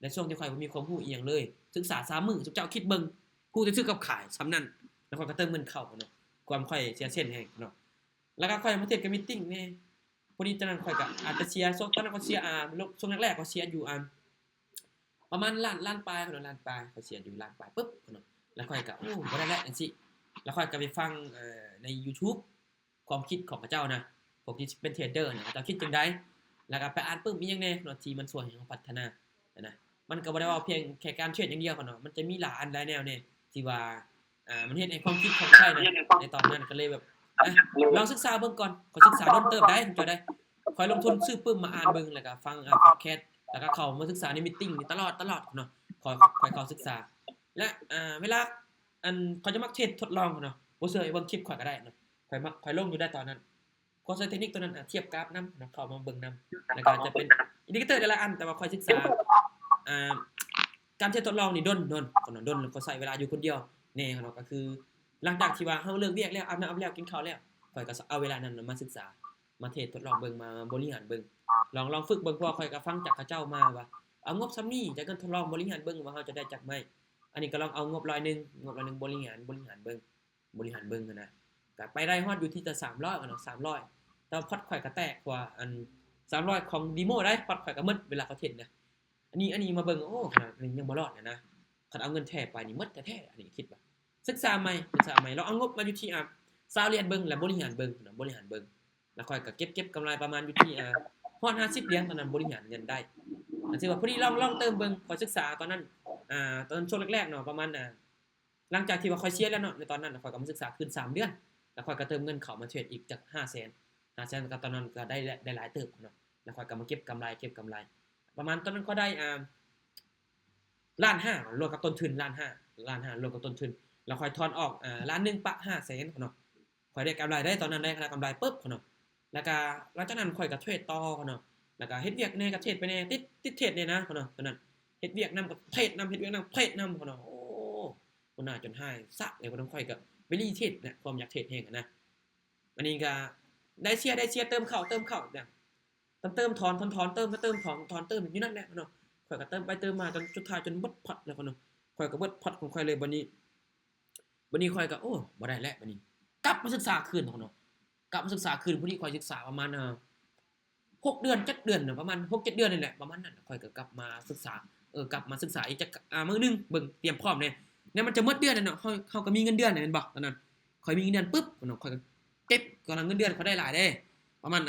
ในช่วงที่ค่อยบ่มีความรู้อีหยังเลยศึกษา3มื้อเจ้าคิดเบิ่งผู้จะซื้อกับขายซ้ำนั้นแล้วค่อยก็เติมเงินเข้าพุ่นเนาะความค่อยเสียเส้นแฮงเนาะแล้วก็ค่อยมาเทศกับมีตติ้งแน่พอดีตอนนั้นค่อยก็อาจจะเสียช่วงตอนนั้นก็เสียช่วงแรกๆก็เสียอยู่ประมาณล้านปลายพุ่นเนาะล้านปลายก็เสียอยู่ล้านปลายปึ๊บพุ่นเนาะแล้วค่อยก็โอ้บ่ได้แล้วจังซี่แล้วค่อยก็ไปฟังใน YouTube ความคิดของเขาเจ้านะพวกที่เป็นเทรดเดอร์เนี่ยเขาคิดจังได๋แล้วก็ไปอ่านปึ๊บมีหยังแน่เนาะที่มันช่วยให้เราพัฒนานะมันก็บ่ได้ว่าเพียงแค่การเทรดอย่างเดียวเนาะมันจะมีหลายอันหลายแนวเนี่ยที่ว่ามันเฮ็ดให้ความคิดของใครนะในตอนนั้นก็เลยแบบ ลองศึกษาเบิ่งก่อนขอศึกษาโดนเติบได้จะได้คอยลงทุนซื้อปึ้มมาอ่านเบิ่งแล้วก็ฟังพอดแคสต์แล้วก็เข้ามาศึกษาในมีตติ้งนี่ตลอดเนาะคอยเข้าศึกษาและเวลาเขาจะมักเทสทดลองเนาะบ่เชื่อเบิ่งคลิปข่อยก็ได้เนาะข่อยลงอยู่ได้ตอนนั้นก็ใช้เทคนิคตัวนั้นเทียบกราฟนำเข้ามาเบิ่งนำแล้วก็จะเป็นอินดิเคเตอร์แต่ละอันแต่ว่าข่อยศึกษาการเทสทดลองนี่ดนก็ใช้เวลาอยู่คนเดียวแน่เนาะก็คือหลังจากที่ว่าเฮาเลิกเวียกแล้วอาบน้ำแล้วกินข้าวแล้วข่อยก็เอาเวลานั้นมาศึกษามาเทสทดลองเบิ่งมาบริหารเบิ่งลองฝึกเบิ่งเพราะข่อยก็ฟังจากเขาเจ้ามาว่าเอางบซ้ำนี้จากการทดลองบริหารเบิ่งว่าเฮาจะได้จักมั้ยอันนี้ก็ลองเอางบ100นึงบริหารเบิ่งนะก็ไปได้ฮอดอยู่ที่จะ300เนาะ300แต่พอดข่อยก็แตกกว่าอัน300ของดีโมได้พอดข่อยก็หมดเวลาเขาเทสนะอันนี้มาเบิ่งโอ้ขนาดนี้ยังบ่รอดนะคันเอาเงินแท้ไปนี่หมดแท้ๆอันนี้คิดว่าศึกษาใหม่เราเอางบมาอยู่ที่20เหรียญเบิ่งแล้วบริหารเบิ่งแล้วค่อยก็เก็บกำไรประมาณอยู่ที่ฮอด50เหรียญตอนนั้นบริหารเงินได้อันที่ว่าพอดีลองเติมเบิ่งขอศึกษาตอนนั้นตอนช่วงแรกๆเนาะประมาณหลังจากที่ว่าค่อยเชียร์แล้วเนาะในตอนนั้นค่อยก็มาศึกษาคืน3เดือนแล้วค่อยก็เติมเงินเข้ามาเทรดอีกจาก500,000ก็ตอนนั้นก็ได้หลายเติบเนาะแล้วค่อยก็มาเก็บกำไรประมาณตอนนั้นก็ได้1,500,000รวมกับต้นทุน1,500,000รวมกับต้นทุนแล้วค่อยทอนออก1,000,000ปะ500,000เนาะค่อยได้กำไรได้ตอนนั้นได้กำไรปึ๊บเนาะแล้วก็หลังจากนั้นค่อยก็เทรดต่อเนาะแล้วก็เฮ็ดเวียกแน่ก็เทรดไปแน่ติดเทรดแน่นะเนาะตอนนั้นเฮ็ดเวียกนำก็เทรดนำเฮ็ดเวียกนำเทรดนำเนาะโอ้บ่น่าจนหายซะเลยบ่ต้องค่อยก็ไปรีเทรดเนี่ยความอยากเทรดแฮงนะอันนี้ก็ได้เชียร์เติมเข้าเนี่ยเติมถอนเติมอยู่นั่นแหละเนาะค่อยก็เติมไปเติมมาจนสุดท้ายจนเบิดพอตแล้วเนาะค่อยก็เบิดพอตของค่อยเลยบัดนี้ค่อยก็โอ้บ่ได้แล้วบัดนี้กลับมาศึกษาคืนเนาะกลับมาศึกษาคืนผู้ที่ค่อยศึกษาประมาณ6เดือน7เดือนเนาะประมาณ 6-7 เดือนนี่แหละประมาณนั้นค่อยก็กลับมาศึกษาอีกจักมื้อนึงเบิ่งเตรียมพร้อมเนี่ยมันจะหมดเดือนเนาะเฮาก็มีเงินเดือนแม่นบ่ตอนนั้นค่อยมีเงินเดือนปึ๊บเนาะค่อยก็เก็บก่อนเงินเดือนเขาได้หลายเด้ประมาณ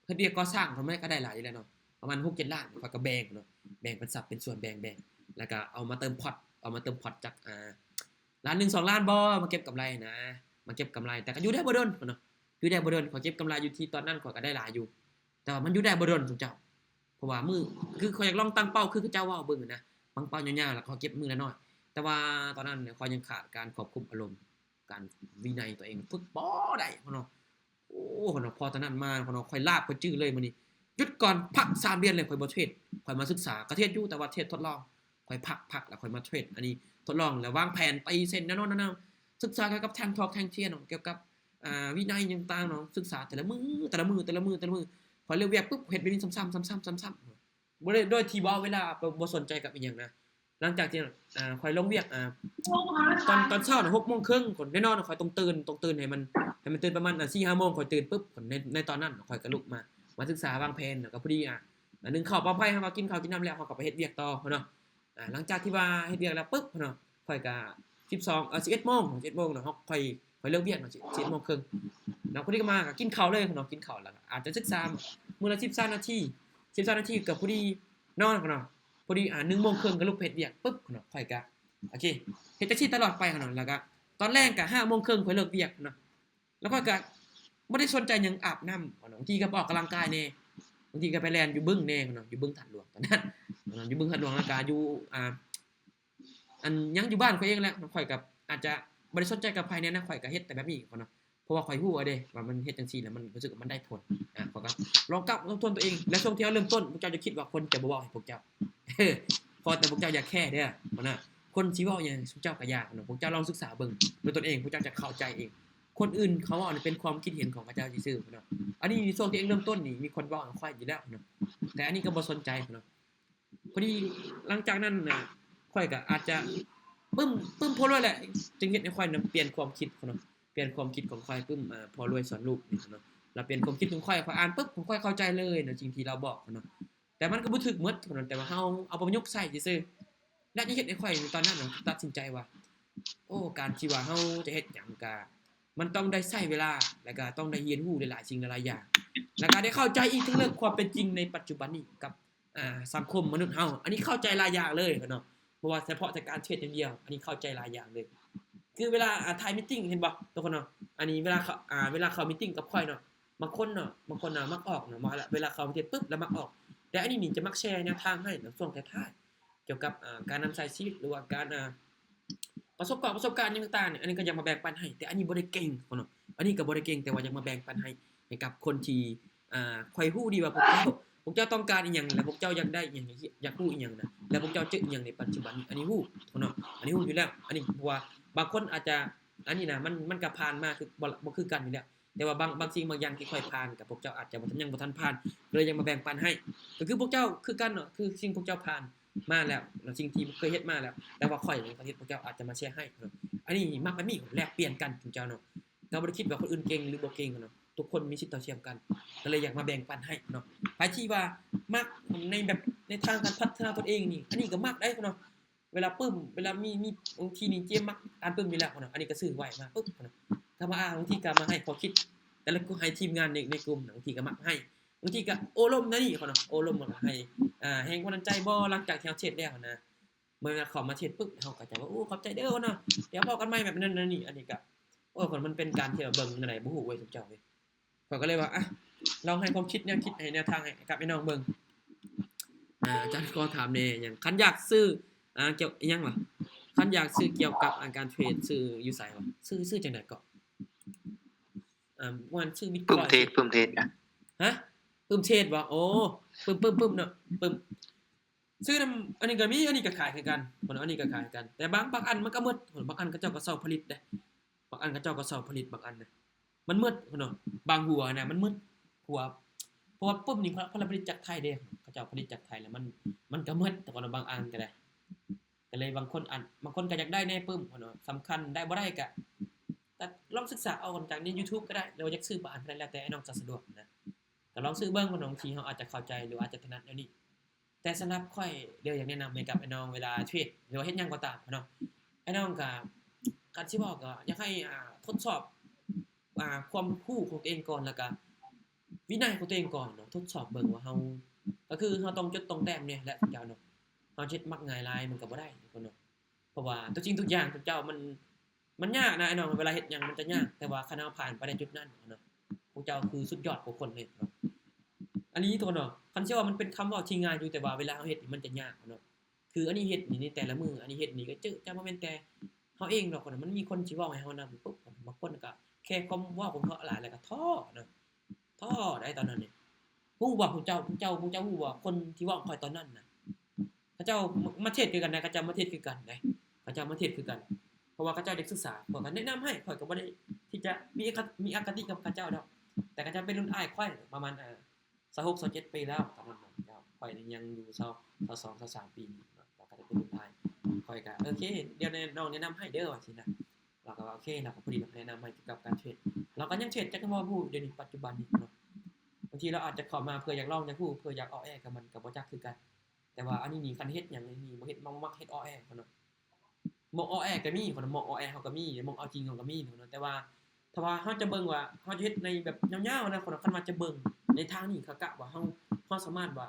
เฮ็ดเวียกก่อสร้างเพิ่นก็ได้หลายอยู่แล้วเนาะประมาณ 6-7 ล้านค่อยก็แบ่งเนาะแบ่งเป็นสัดเป็นส่วนแบ่งแล้วก็เอามาเติมพอตจากล้าน1 2ล้านบ่มาเก็บกำไรนะมาเก็บกำไรแต่ก็อยู่ได้บ่โดนเนาะอยู่ได้บ่โดนขอเก็บกำไรอยู่ที่ตอนนั้นก็ได้หลายอยู่แต่ว่ามันอยู่ได้บ่โดนทุกเจ้าเพราะว่ามือคือขอยอยากลองตั้งเป้าคือเจ้าเว้าเบิ่งนะตั้งเป้ายาวๆแล้วขอเก็บมือละน้อยแต่ว่าตอนนั้นเนี่ยขอยยังขาดการควบคุมอารมณ์การวินัยตัวเองฝึกบ่ได้เนาะโอ้เนาะพอตอนนั้นมาเนาะค่อยลาบค่อยจื้อเลยมื้อนี้หยุดก่อนพัก3เดือนเลยค่อยบ่เทรดค่อยมาศึกษากระเทศอยู่แต่ว่าเทรดทดลองค่อยพักแล้วค่อยมาเทรดอันนี้ทดลองแล้ววางแผนตีเส้นแนวนั้นศึกษาเกี่ยวกับแทงทอกแทงเทียนเนาะเกี่ยวกับวินัยต่างๆเนาะศึกษาแต่ละมื้อพอเลิกเวียกปุ๊บเฮ็ดแบบนี้ซ้ำๆบ่ได้โดยที่บ่เวลาบ่สนใจกับอีหยังนะหลังจากที่ค่อยลงเวียกตอนเช้าน่ะ 6:30 นก่อนแน่นอนค่อยต้องตื่นให้มันตื่นประมาณ4-5 โมงค่อยตื่นปุ๊บในตอนนั้นค่อยก็ลุกมาศึกษาวางแผนแล้วก็พอดีนึงข้าวปลาไผ่เฮาก็กินข้าวกินน้ำแล้วเฮาก็ไปเฮ็ดเวียกต่อเนาะหลังจากที่ว่าเฮ็ดเวียกแล้วปุ๊บเนาะค่อยก็11 โมงเนาะเฮาค่อยเลิกเวียกเนาะ11:30 นแล้วพอดีก็มาก็กินข้าวเลยเนาะกินข้าวแล้วอาจจะศึกษามื้อละ13 นาทีก็พอดีนอนเนาะพอดี1:30 นก็ลุกเฮ็ดเวียกปุ๊บเนาะค่อยก็โอเคเฮ็ดจังซี่ตลอดไปเนาะแล้วก็ตอนแรกก็5:30 นค่อยเลิกเวียกเนาะแล้วค่อยก็บ่ได้สนใจหยังอาบน้ำเนาะบางทีก็ออกกำลังกายแน่บางทีก็ไปแล่นอยู่บึ้งแน่เนาะอยู่บึ้งถัดหลวงตอนนั้นอยู่บึ้งถัดหลวงแล้วก็อยู่อันยังอยู่บ้านข่อยเองแหละข่อยก็อาจจะบ่ได้สนใจกับภายในนะข่อยก็เฮ็ดแต่แบบนี้เนาะเพราะว่าข่อยฮู้เด้ว่ามันเฮ็ดจังซี่แล้วมันรู้สึกว่ามันได้ผลข่อยก็ลองกลับลองทวนตัวเองและช่วงที่เริ่มต้นพวกเจ้าจะคิดว่าคนจะบ่เว้าให้พวกเจ้าพอแต่พวกเจ้าอย่าแค่เด้อนะคนสิเว้าหยังพวกเจ้าก็ยากเนาะพวกเจ้าลองศึกษาเบิ่งด้วยตนเองพวกเจ้าจะเข้าใจเองคนอื่นเขาเว้านี่เป็นความคิดเห็นของพระเจ้าซื่อๆเนาะอันนี้ช่วงที่เองเริ่มต้นนี่มีคนเว้าค่อยอยู่แล้วเนาะแต่อันนี้ก็บ่สนใจเนาะพอดีหลังจากนั้นน่ะค่อยก็อาจจะปึ้มพอรวยแหละจึงเฮ็ดให้ค่อยเปลี่ยนความคิดเนาะเปลี่ยนความคิดของค่อยปึ้มพอรวยสอนลูกเนาะแล้วเปลี่ยนความคิดของค่อยอ่านปึ๊บผมค่อยเข้าใจเลยเนาะสิ่งที่เราบอกเนาะแต่มันก็บ่ถึกหมดเนาะแต่ว่าเฮาเอาประยุกต์ใช้ซื่อๆและที่เฮ็ดให้ค่อยตอนนั้นน่ะตัดสินใจว่าโอ้การที่ว่าเฮาจะเฮ็ดหยังก็มันต้องได้ใช้เวลาแล้วก็ต้องได้เรียนรู้หลายๆสิ่งหลายๆอย่างแล้วก็ได้เข้าใจอีกถึงเรื่องความเป็นจริงในปัจจุบันนี้กับสังคมมนุษย์เฮาอันนี้เข้าใจหลายอย่างเลยเนาะเพราะว่าเฉพาะแต่การเทรดอย่างเดียวอันนี้เข้าใจหลายอย่างเลย คือเวลาถ่ายมีตติ้งเห็นบ่ทุกคนเนาะอันนี้เวลาเขามีตติ้งกับค่อยเนาะบางคนมักออกเนาะมาละเวลาเขามีเทศปุ๊บแล้วมักออกแต่อันนี้นี่จะมักแชร์แนวทางให้ในช่วงท้ายๆเกี่ยวกับการนำใช้ชีวิตหรือว่าการประสบการณ์ต่างๆเนี่ยอันนี้ก็อยากมาแบ่งปันให้แต่อันนี้บ่ได้เก่งเนาะอันนี้ก็บ่ได้เก่งแต่ว่าอยากมาแบ่งปันให้กับคนที่ค่อยฮู้ดีว่าพวกเจ้าต้องการอีหยังและพวกเจ้าอยากได้อีหยังอยากรู้อีหยังนะแล้วพวกเจ้าเจออีหยังในปัจจุบันอันนี้ฮู้เนาะอันนี้ฮู้อยู่แล้วอันนี้เพราะว่าบางคนอาจจะอันนี้นะมันก็ผ่านมาคือบ่คือกันอยู่แล้วแต่ว่าบางสิ่งบางอย่างที่ค่อยผ่านกับพวกเจ้าอาจจะยังบ่ทันผ่านเลยยังมาแบ่งปันให้ก็คือพวกเจ้าคือกันเนาะคือสิ่งพวกเจ้าผ่านมาแล้วสิ่งที่เคยเฮ็ดมาแล้วแต่ว่าค่อยในประเทศพวกเจ้าอาจจะมาแชร์ให้เนาะอันนี้มักมันมีแลกเปลี่ยนกันพวกเจ้าเนาะเราบ่ได้คิดว่าคนอื่นเก่งหรือบ่เก่งเนาะทุกคนมีสิทธิ์เท่าเทียมกันก็เลยอยากมาแบ่งปันให้เนาะใครที่ว่ามักในแบบในทางการพัฒนาตนเองนี่อันนี้ก็มักได้เนาะเวลาปึ้มเวลามีบางทีนี่เจมมักการปึ้มอยู่แล้วเนาะอันนี้ก็ซื้อไว้มาปึ๊บเนาะถ้ามาบางทีก็มาให้ข้อคิดแต่ละกูให้ทีมงานในกลุ่มบางทีก็มักให้บางทีก็โอลมนะนี่เนาะโอลมมาให้แฮงกำลังใจบ่หลังจากที่เฮาเช็ดแล้วนะเมื่อเขามาเช็ดปึ๊บเฮาก็จะว่าโอ้ขอบใจเด้อเนาะเดี๋ยวพอกันใหม่แบบนั้นนี่อันนี้ก็โอ้คนมันเป็นการที่เราเบิ่งจังได๋บ่ฮู้เว้ยทุกเจ้าเว้ยเขาก็เลยว่าลองให้ความคิดแนวคิดให้แนวทางให้กับพี่น้องเบิ่งอาจารย์ก็ถามแน่หยังคันอยากซื้อเกี่ยวอีหยังวะคันอยากซื้อเกี่ยวกับการเทรดซื้ออยู่ไสวะซื้อจังได๋ก็วันซื้อ ปึ้ม Bitcoin เทศกัน ฮะปึ้มเทรดบ่โอ้ปึ้มเนาะปึ้มซื้อนำอันนี้ก็มีอันนี้ก็ขายคือกันบ่อันนี้ก็ขายกันแต่บางอันมันก็หมดบางอันเขาเจ้าก็เซาผลิตเด้บางอันเขาเจ้าก็เซาผลิตบางอันน่ะมันหมดเนาะบางหัวน่ะมันหมดหัวเพราะว่าปึ้มนี่เขาผลิตจากไทยเด้เขาเจ้าผลิตจากไทยแล้วมันก็หมดแต่ว่าบางอันก็ได้ก็เลยบางคนก็อยากได้แน่ปึ้มเนาะสำคัญได้บ่ได้ก็แต่ลองศึกษาเอาจากใน YouTube ก็ได้หรือว่าอยากซื้อบ้านก็ได้แล้วแต่ไอ้น้องจะสะดวกนะก็ลองซื้อเบิ่งบางทีเฮาอาจจะเข้าใจหรืออาจจะถนัดแนวนี้แต่สำหรับข้อยเดี๋ยวอยากแนะนำให้กับไอ้น้องเวลาเทรดหรือว่าเฮ็ดหยังก็ตามเนาะไอ้น้องก็การสิบอกก็อยากให้ทดสอบความรู้ของตัวเองก่อนแล้วก็วินัยของตัวเองก่อนเนาะทดสอบเบิ่งว่าเฮาก็คือเฮาต้องจดต้องแต้มเนี่ยแหละเจ้าเนาะเฮาเฮ็ดมักง่ายหลายมันก็บ่ได้ทุกคนเนาะเพราะว่าทุกสิ่งทุกอย่างทุกเจ้ามันยากนะไอ้น้องเวลาเฮ็ดหยังมันจะยากแต่ว่าคันเฮาผ่านไปในจุดนั้นเนาะพวกเจ้าคือสุดยอดของคนเลยเนาะอันนี้ตัวเนาะคันเชื่อว่ามันเป็นคำเว้าที่ง่ายอยู่แต่ว่าเวลาเฮาเฮ็ดนี่มันจะยากเนาะคืออันนี้เฮ็ดนี่ในแต่ละมื้ออันนี้เฮ็ดนี่ก็จะบ่แม่นแต่เฮาเองดอกเนาะมันมีคนสิเว้าให้เฮานำปุ๊บบางคนก็แค่ความเว้าของเฮาหลายแล้วก็ท้อเนาะท้อได้ตอนนั้นนี่ฮู้ว่าพวกเจ้าฮู้ว่าคนที่เว้าค่อยตอนนั้นน่ะเขาเจ้ามาเทศคือกันนะเขาเจ้ามาเทศคือกันนะเขาเจ้ามาเทศคือกันเพราะว่าเขาเจ้าเด็กศึกษาข้อยก็แนะนำให้ข้อยก็บ่ได้ที่จะมีอคติกับเขาเจ้าดอกแต่เขาเจ้าเป็นรุ่นอ้ายข้อยประมาณ26 27ปีแล้วตอนนั้นเจ้าข้อยนี่ยังอยู่22 23ปีแล้วก็จะเป็นรุ่นอ้ายข้อยก็โอเคเดี๋ยวน้องแนะนำให้เด้อว่าซี่นะเราก็โอเคเราก็พอดีแนะนำให้เกี่ยวกับการเทรดเราก็ยังเทรดจักบ่ฮู้เดี๋ยวนี้ปัจจุบันนี้เนาะบางทีเราอาจจะเข้ามาเพื่ออยากลองอยากฮู้เพื่ออยากอ้อแอกับมันก็บ่จักคือกันแต่ว่าอันนี้นี่คันเฮ็ดหยังนี่บ่เฮ็ดมักเฮ็ดอ้อแอเนาะมองอ้อแอก็มีคนมองอ้อแอเฮาก็มีมองเอาจริงเฮาก็มีเนาะแต่ว่าถ้าว่าเฮาจะเบิ่งว่าเฮาจะเฮ็ดในแบบยาวๆนะคนคันว่าจะเบิ่งในทางนี้เขากะว่าเฮาสามารถว่า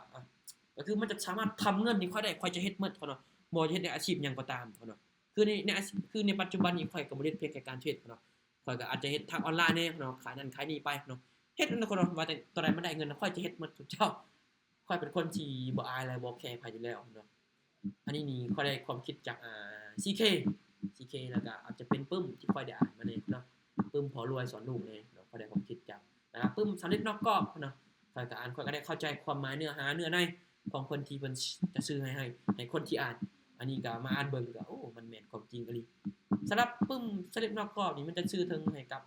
ก็คือมันจะสามารถทำเงินนี่ค่อยได้ค่อยจะเฮ็ดหมดเนาะบ่เฮ็ดในอาชีพหยังก็ตามเนาะคือในปัจจุบันนี้ข้อยก็บ่ได้เพียงแค่การเทรดเนาะข้อยก็อาจจะเฮ็ดทางออนไลน์แน่เนาะขายนั่นขายนี่ไปเนาะเฮ็ดนั่นคนว่าแต่ตอนใดมันได้เงินค่อยจะเฮ็ดหมดทุกเจ้าข้อยเป็นคนที่บ่อายอะไรบ่แคร์ไผอยู่แล้วเนาะอันนี้นี่ข้อยได้ความคิดจากCK แล้วก็อาจจะเป็นปึ้มที่ค่อยได้อ่านมาเนี่ยเนาะปึ้มพอรวยสอนลูกเนี่ยเนาะข้อยได้ความคิดจากนะครับปึ้มสำเร็จนอกกรอบเนาะข้อยก็อ่านข้อยก็ได้เข้าใจความหมายเนื้อหาเนื้อในของคนที่เพิ่นจะซื้อให้คนที่อ่านอันนี้ก็มาอ่านเบิ่งก็โอ้มันแม่นความจริงอีหลีสำหรับปึ้มสำเร็จนอกกรอบนี่มันจะสื่อถึงให้กับ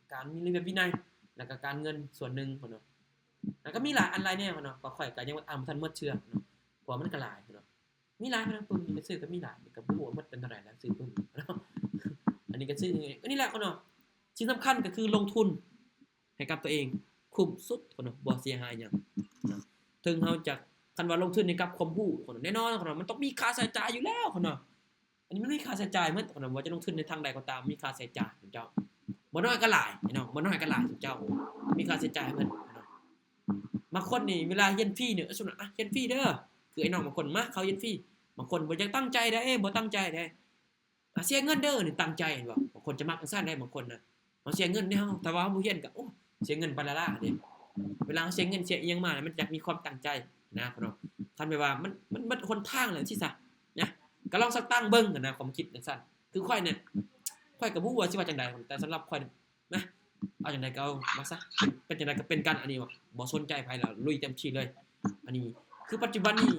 การมีระเบียบวินัยแล้วก็การเงินส่วนหนึ่งพุ่นเนาะแล้วก็มีหลายอันหลายแนวเนาะก็ค่อยก็ยังอ่านบ่ทันหมดเชื่อเนาะเพราะมันก็หลายเนาะมีหลายนะปึ้มนี่ก็ซื้อก็มีหลายก็บ่ฮู้ว่ามันเป็นเท่าไหร่แล้วซื้อปึ้มเนาะอันนี้ก็ซื้ออันนี้แหละเนาะสิ่งสำคัญก็คือลงทุนให้กับตัวเองคุ้มสุดเนาะบ่เสียหายหยังถึงเฮาจะคันว่าลงทุนในกับความรู้แน่นอนเนาะมันต้องมีค่าใช้จ่ายอยู่แล้วเนาะอันนี้มันมีค่าใช้จ่ายเหมือนเนาะว่าจะลงทุนในทางใดก็ตามมีค่าใช้จ่ายเจ้าบ่น้อยก็หลายเนาะบ่น้อยก็หลายเจ้ามีค่าใช้จ่ายเหมือนเนาะบางคนนี่เวลาเรียนฟรีเนี่ยสมมุติเรียนฟรีเด้อคือไอ้น้องบางคนมาเขาเรียนฟรีบางคนบ่อยากตั้งใจได้บ่ตั้งใจได้ เสียเงินเด้อนี่ตั้งใจเห็นบ่บางคนจะมักจังซั่นได้บางคนน่ะเฮาเสียเงินในเฮาแต่ว่าเฮาบ่เฮียนก็โอ้เสียเงินปานละล่าเด้เวลาเฮาเสียเงินเสียอิหยังมามันอยากมีความตั้งใจนะพ่อน้องคันแบบว่ามันเบิดหนทางแล้วสิซะนะก็ลองสักตั้งเบิ่งนะความคิดจังซั่นคือข้อยเนี่ยข้อยก็บ่ฮู้ว่าสิว่าจังได๋แต่สำหรับข้อยนะเอาจังไดก็เอามาซะเป็นจังไดก็เป็นกันอันนี้บ่สนใจไผแล้วลุยเต็มที่เลย อันนี้คือปัจจุบันนี้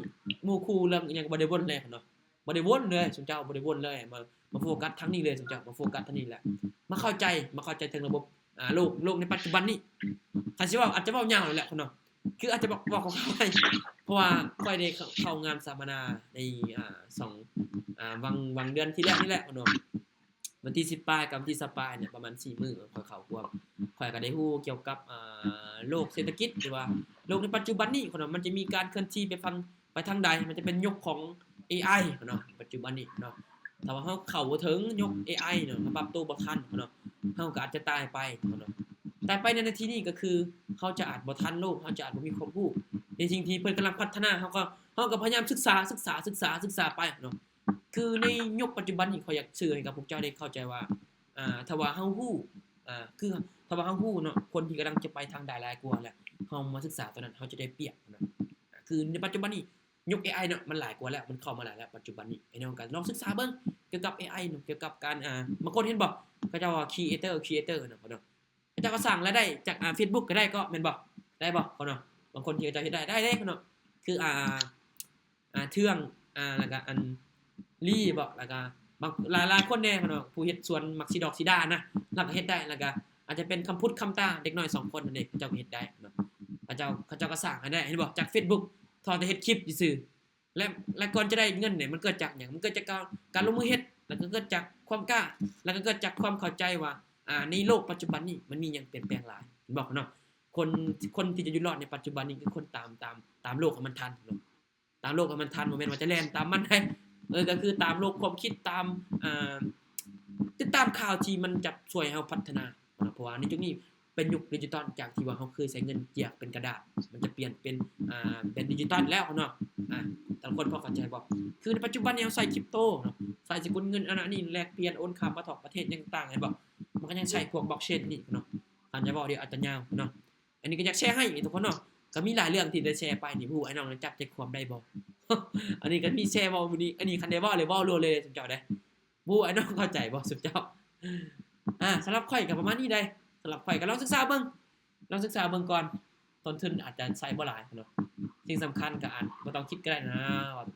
หมู่คู่เรื่องอิหยังก็บ่ได้วนเลยเนาะบ่ได้วนเลยสมเจ้าบ่ได้วนเลยมาโฟกัสทางนี้เลยสมเจ้ามาโฟกัสทางนี้แหละมาเข้าใจถึงระบบโลกในปัจจุบันนี้คันสิว่าอาจจะเว้ายาวแหละคนเนาะคืออาจจะบอกของข้อยเพราะว่าข้อยได้เข้างานสัมมนาในวังเดือนที่แล้วนี่แหละคนเนาะวันที่10ปลายกับวันที่20ปลายเนี่ยประมาณ4มื้อข้อยเข้าพวกข้อยก็ได้ฮู้เกี่ยวกับโลกเศรษฐกิจหรือว่าโลกในปัจจุบันนี้คนเนาะมันจะมีการเคลื่อนที่ไปทางใดมันจะเป็นยุคของ AI เนาะปัจจุบันนี้เนาะถ้าว่าเฮาเข้าบ่ถึงยุค AI เนาะปรับตัวบ่ทันเนาะเฮาก็อาจจะตายไปเนาะตายไปในนาทีนี้ก็คือเฮาจะอาจบ่ทันโลกเฮาจะอาจบ่มีความรู้ในสิ่งที่เพิ่นกำลังพัฒนาเฮาก็พยายามศึกษาไปเนาะคือในยุคปัจจุบันนี้ข้อยอยากสื่อให้กับพวกเจ้าได้เข้าใจว่าถ้าว่าเฮาฮู้คือถ้าว่าเฮาฮู้เนาะคนที่กำลังจะไปทางใดหลายกว่าแหละเฮามาศึกษาตัวนั้นเฮาจะได้เปรียบเนาะคือในปัจจุบันนี้ยุค AI เนาะมันหลายกว่าแล้วมันเข้ามาหลายแล้วปัจจุบันนี้ไอ้น้องก็ลองศึกษาเบิ่งเกี่ยวกับ AI เนาะเกี่ยวกับการบางคนเห็นบ่เขาเจ้าว่า creator เนาะเขาเนาะเขาเจ้าก็สร้างรายได้จาก Facebook ก็ได้ก็แม่นบ่ได้บ่เขาเนาะบางคนที่เขาเจ้าเฮ็ดได้เขาเนาะคือเทื่องแล้วก็อันลี่บ่แล้วก็บางหลายคนแน่เขาเนาะผู้เฮ็ดสวนมักสิดอกสิดานะแล้วก็เฮ็ดได้แล้วก็อาจจะเป็นคำพูดคำตาเด็กน้อย2คนนั่นเองเขาเจ้าก็เฮ็ดได้เนาะเขาเจ้าก็สร้างได้เห็นบ่จาก Facebook ทอดแต่เฮ็ดคลิปซื่อและก่อนจะได้เงินเนี่ยมันเกิดจากหยังมันเกิดจากการลงมือเฮ็ดแล้วก็เกิดจากความกล้าแล้วก็เกิดจากความเข้าใจว่าในโลกปัจจุบันนี้มันมีหยังเปลี่ยนแปลงหลายบอกเนาะคนที่จะอยู่รอดในปัจจุบันนี้คือคนตามโลกให้มันทันเนาะตามโลกให้มันทันบ่แม่นว่าจะแล่นตามมันได้ก็คือตามโลกความคิดตามติดตามข่าวที่มันจะช่วยให้เราพัฒนาเพราะว่าในจุดนี้เป็นยุคดิจิตอลจากที่ว่าเฮาเคยใช้เงินเจียกเป็นกระดาษมันจะเปลี่ยนเป็นดิจิตอลแล้วเนาะแต่คนพอเข้าใจบ่คือในปัจจุบันนี้เฮาใช้คริปโตเนาะใช้สกุลเงินอันนั้นนี่แลกเปลี่ยนโอนข้ามมาถอกประเทศต่างๆให้บ่มันก็ยังใช้พวกบล็อกเชนนี่เนาะอันจะบอกเดี๋ยวอาจจะยาวเนาะอันนี้ก็อยากแชร์ให้ทุกคนเนาะก็มีหลายเรื่องที่ได้แชร์ไปนี่ผู้ไอ้น้องจับใจความได้บ่ อันนี้ก็มีแชร์บ่มื้อนี้อันนี้คันได้เว้าเลยเว้ารัวเลยสุดเจ้าได้ผู้ไอ้น้องเข้าใจบ่สุดเจ้าสำหรับข่อยก็ประมาณนี้ได้สำหรับข่อยก็ลองศึกษาเบิ่งก่อนต้นทุนอาจจะใช้บ่หลายเนาะสิ่งสำคัญก็บ่ต้องคิดก็ได้นะ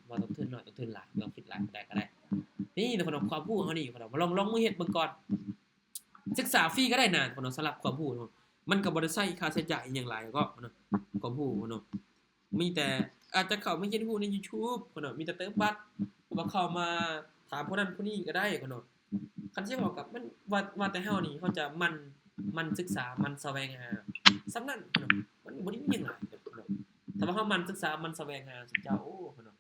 ว่าต้นทุนน้อยต้นทุนหลายบ่ต้องคิดหลายก็ได้นี่ทุกคนความรู้เฮานี่คนลองมือเฮ็ดเบิ่งก่อนศึกษาฟรีก็ได้นะคนสำหรับความรู้มันก็บ่ได้ใช้ค่าใช้จ่ายอีหยังหลายก็เนาะความรู้เนาะมีแต่อาจจะเข้ามาเฮ็ดรู้ใน YouTube คนเนาะมีแต่เติมบัตรว่าเข้ามาถามผู้นั้นผู้นี้ก็ได้คนเนาะคันสิบอกกับมันว่าแต่เฮานี่เฮาจะมันศึกษามันแสวงหาสำนั้นเนาะมันบ่ได้มีหยังหลายเนาะถ้าว่าเฮามันศึกษามันแสวงหาสุดเจ้าโอ้เนาะ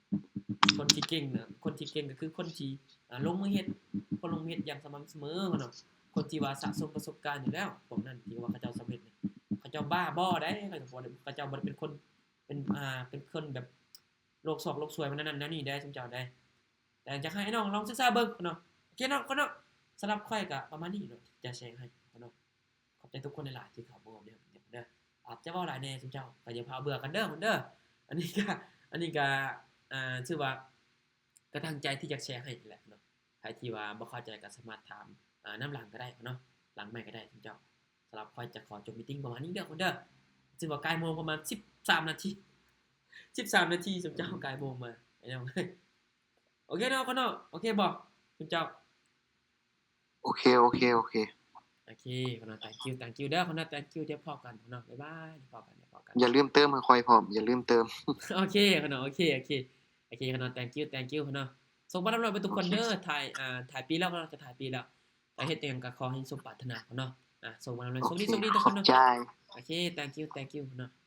คนที่เก่งน่ะคนที่เก่งก็คือคนที่ลงมือเฮ็ดคนลงมือเฮ็ดอย่างสม่ำเสมอเนาะคนที่ว่าสะสมประสบการณ์อยู่แล้วพวกนั้นที่ว่าเขาเจ้าสำเร็จเนี่ยเขาเจ้าบ้าบ่ได้เขาเจ้าบ่ได้เป็นคนเป็นคนแบบโลก2โลกสวยมันนั่นนี่ได้สุดเจ้าได้แต่อยากให้น้องลองศึกษาเบิ่งเนาะโอเคเนาะก็เนาะสำหรับข่อยก็ประมาณนี้เนาะจะแชร์ให้เนาะขอบใจทุกคนหลายๆที่เข้ามาเด้ออาจจะเว้าหลายแน่สุดเจ้าก็อย่าพาเบื่อกันเด้อคนเด้ออันนี้ก็ชื่อว่าก็ตั้งใจที่จะแชร์ให้แหละเนาะใครที่ว่าบ่เข้าใจก็สามารถถามน้ำหลังก็ได้เนาะหลังไมค์ก็ได้สุดเจ้าสำหรับข่อยจะขอจบมีตติ้งประมาณนี้เด้อคนเด้อซึ่งว่าใกล้โมงประมาณ13นาทีสุดเจ้าใกล้โมงมาไอ้น้องโอเคเนาะคนเนาะโอเคบ่สุดเจ้าโอเคคนเนาะ thank you เด้อคนเนาะ thank you เดี๋ยวพอกันคนเนาะบ๊ายบายพอกันอย่าลืมเติมให้ค่อยพร้อมอย่าลืมเติม โอเคคนเนาะโอเคคนเนาะ thank you คนเนาะส่งมารับรองไปทุกคนเด้อถ่ายปีแล้วเราจะถ่ายปีแล้วแต่เฮ็ดจังก็ขอให้สมปรารถนาคนเนาะส่งมารับรองส่งดีทุกคนเนาะโอเค thank you คนเนาะ